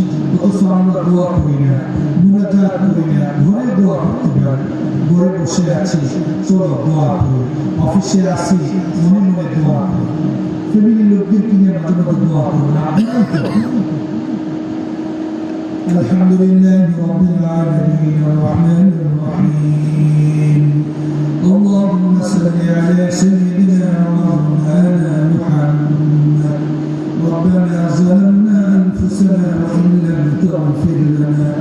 [SPEAKER 1] অথচ আমরা দোয়া করি না, মুনাজাত করি না। ঘরে দোয়া করতে পারি, ঘরে বসে আছি, চলো দোয়া করি, অফিসে আছি, মনে মনে দোয়া করি, ফ্যামিলির লোকদের কিনে মাঝে মাঝে দোয়া করি না। আলহামদুলিল্লাহ রাব্বিল আলামিন আর-রাহমানির রহিম। আল্লাহুম্মা সাল্লি আলা সাইয়্যিদিনা ওয়া মাওলানা মুহাম্মদ। ربنا ظلمنا أنفسنا وإن لم تغفر لنا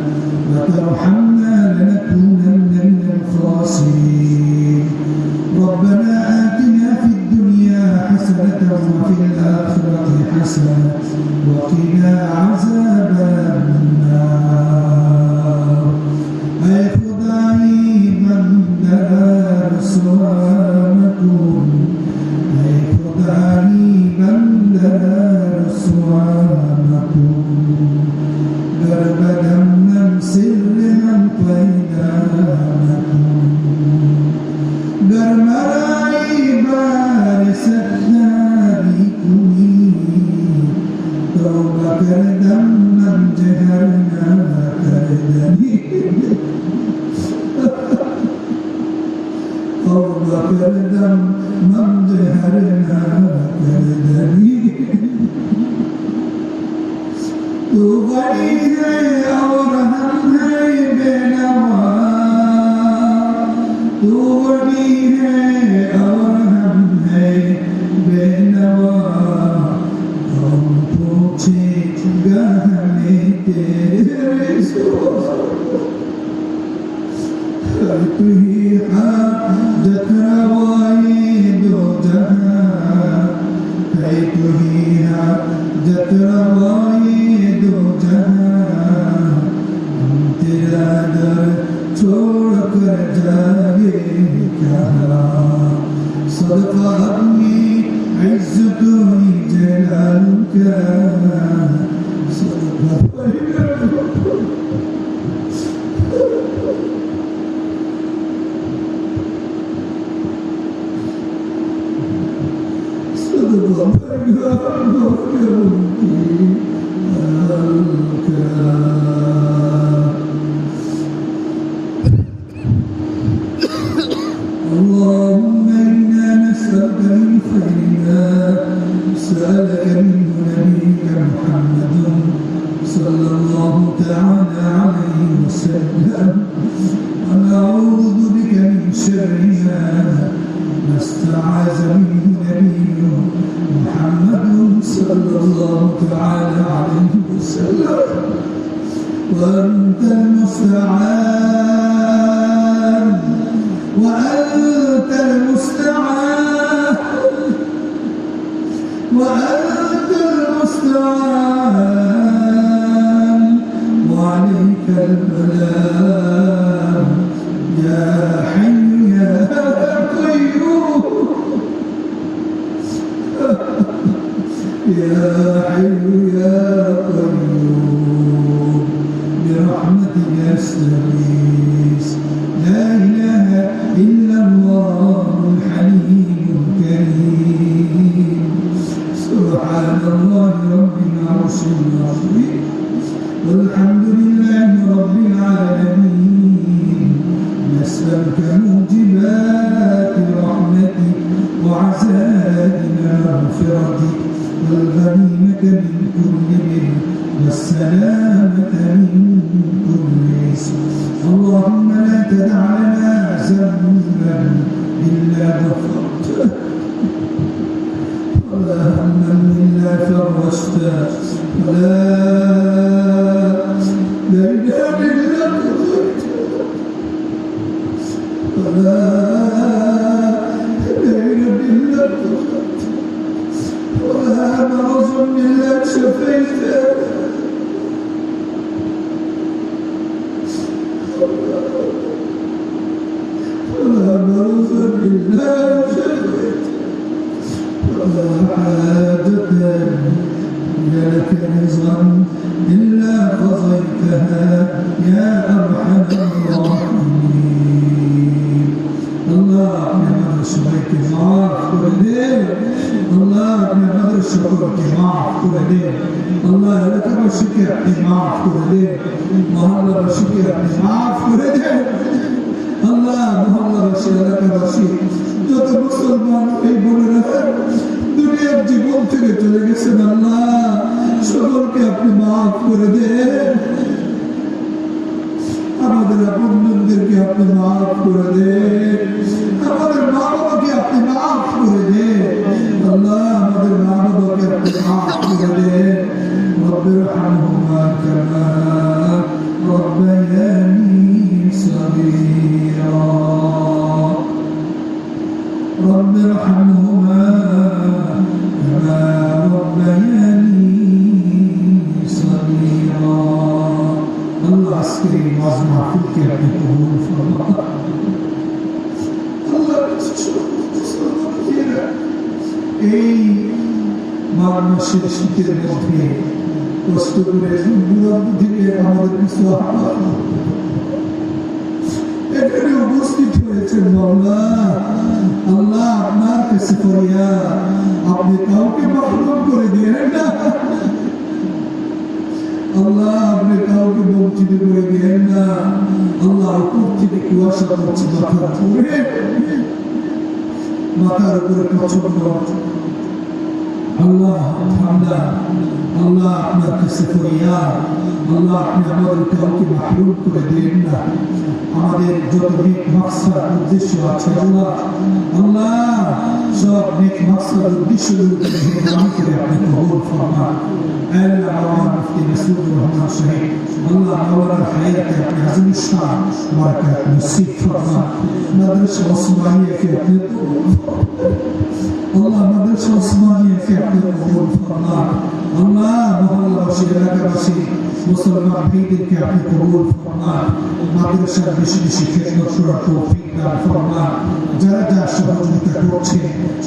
[SPEAKER 1] وترحمنا لنكونن من الخاسرين. ربنا آتنا في الدنيا حسنة وفي الآخرة حسنة وقنا عذاب النار. أي خدائی بندر سوامكم، أي خدائی بندر سوامكم، دربدم من سر من قيدانكم، درمرائی بارست نابیکمی، توبہ کردم من جہرنا کردنی، توبہ کردم من جہرنا کردنی. تو بڑی ہے اور ہم ہیں بے نوا، تو بڑی ہے اور ہم ہیں بے نوا، ہم پوچھے گہنے تیرے سو، تو ہی حاجت روائے دو جہاں، ہے تو ہی حاجت روائے دو جہاں، ہم تیرا در چھوڑ کر جائے کہاں. صدقہ اپنی عزت و جلال کا، صدقہ اللهم إنا نسألك من خير ما سألك منه نبيك محمد صلى الله تعالى عليه وسلم، ونعوذ بك من شر ما استعاذ منه نبيه محمد صلى الله تعالى عليه وسلم وأنت المستعان وأنت المستعان وأنت المستعان وعليك البلاء يا حي يا قيوم يا حي يا قيوم برحمتك أستغيث لا إله إلا الله الحليم الكريم سبحان الله رب العرش العظيم والحمد لله رب العالمين نسألك موجبات رحمتك وعزائم مغفرتك والغنيمة من كل بر والسلامة من كل اسم اللهم لا تدع لنا ذنبا إلا غفرته ولا هما إلا فرجته ولا دينا إلا قضيته ولا دينا إلا قضيته ولا مرض إلا شفيته ولا مرض إلا شفيته ولا حاجة لك رزقا إلا قضيتها يا أرحم الراحمين الله أبني مدر شبيك معاف كردين الله أبني مدر شكرك معاف كردين الله لك بشكر معاف كردين محمد بشكر معاف كردين الله محمد بشكر لك بشكر যত মুসলমান এই বোনেরা দুনিয়ার জীবন থেকে চলে গেছেন আল্লাহ সকলকে আপনি মাফ করে দেন আমাদের আপনজনদেরকে আপনি মাফ করে দেন আমাদের মা বাবাকে আপনি মাফ করে দেন আল্লাহ আমাদের মা বাবাকে আপনি মাফ করে দেন রব্বিরহামহুমা কামা রব্বায়ানি সগীরা رب ارحمهما كما ربياني صغيرا الله عسكري وازمع فيك يا ابن قبول فرما الله এই মাঘ মাসের শীতের মধ্যে কষ্ট করে দূরান্ত থেকে আমাদের কিছু এখানে উপস্থিত হয়েছেন মাওলা আল্লাহ আপনার কাছে ফরিয়াদ আপনি কাউকে মাহরুম করে দিয়েন না আল্লাহ আপনি কাউকে বঞ্চিত করে দিয়েন না আল্লাহ উপর থেকে কুয়াশা করছে মাথার উপরে প্রচন্ড আল্লাহ ঠান্ডা আল্লাহ আপনার কাছে ফরিয়াদ আল্লাহ আপনি আমাদের কাউকে মাহরুম করে দিয়েন না আমাদের যত নেক মাকসাদ উদ্দেশ্য আছে আল্লাহ আল্লাহ সব নেক মাকসাদ উদ্দেশ্যগুলোকে মেহেরবানি করে আপনি কবুল ফরমান আল্লাহ মাওলানা মুফতি মাসউদুর রহমান সাহেব আল্লাহ মাওলানার হায়াতে আপনি আযীম শান বারাকাত নসিব ফরমান মাদ্রাসা ওসমানিয়াকে আপনি আল্লাহ মাদ্রাসা ওসমানিয়াকে আপনি কবুল ফরমান আল্লাহ মহল্লাবাসী এলাকাবাসী মুসলমান ভাইদেরকে আপনি কবুল ফরমান মাদ্রাসার বেশি বেশি খেদমত করার তৌফিক দান ফরমান যারা যা সহযোগিতা করছে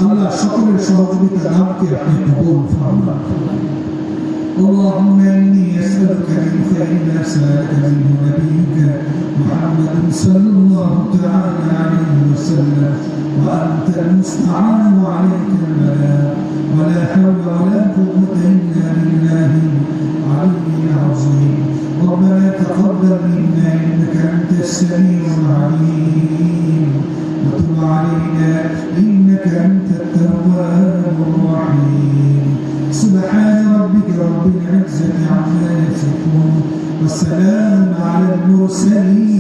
[SPEAKER 1] আল্লাহ সকলের সহযোগিতা নামকে আপনি কবুল ফরমান اللهم إني أسألك من خير ما سألك منه نبيك محمد صلى الله تعالى عليه وسلم وأنت المستعان وعليك البلاء ولا حول ولا قوة إلا بالله العلي العظيم ربنا تقبل منا إنك أنت السميع العليم وتب علينا إنك أنت التواب الرحيم سبحان ربك رب العزة عما يصفون والسلام على المرسلين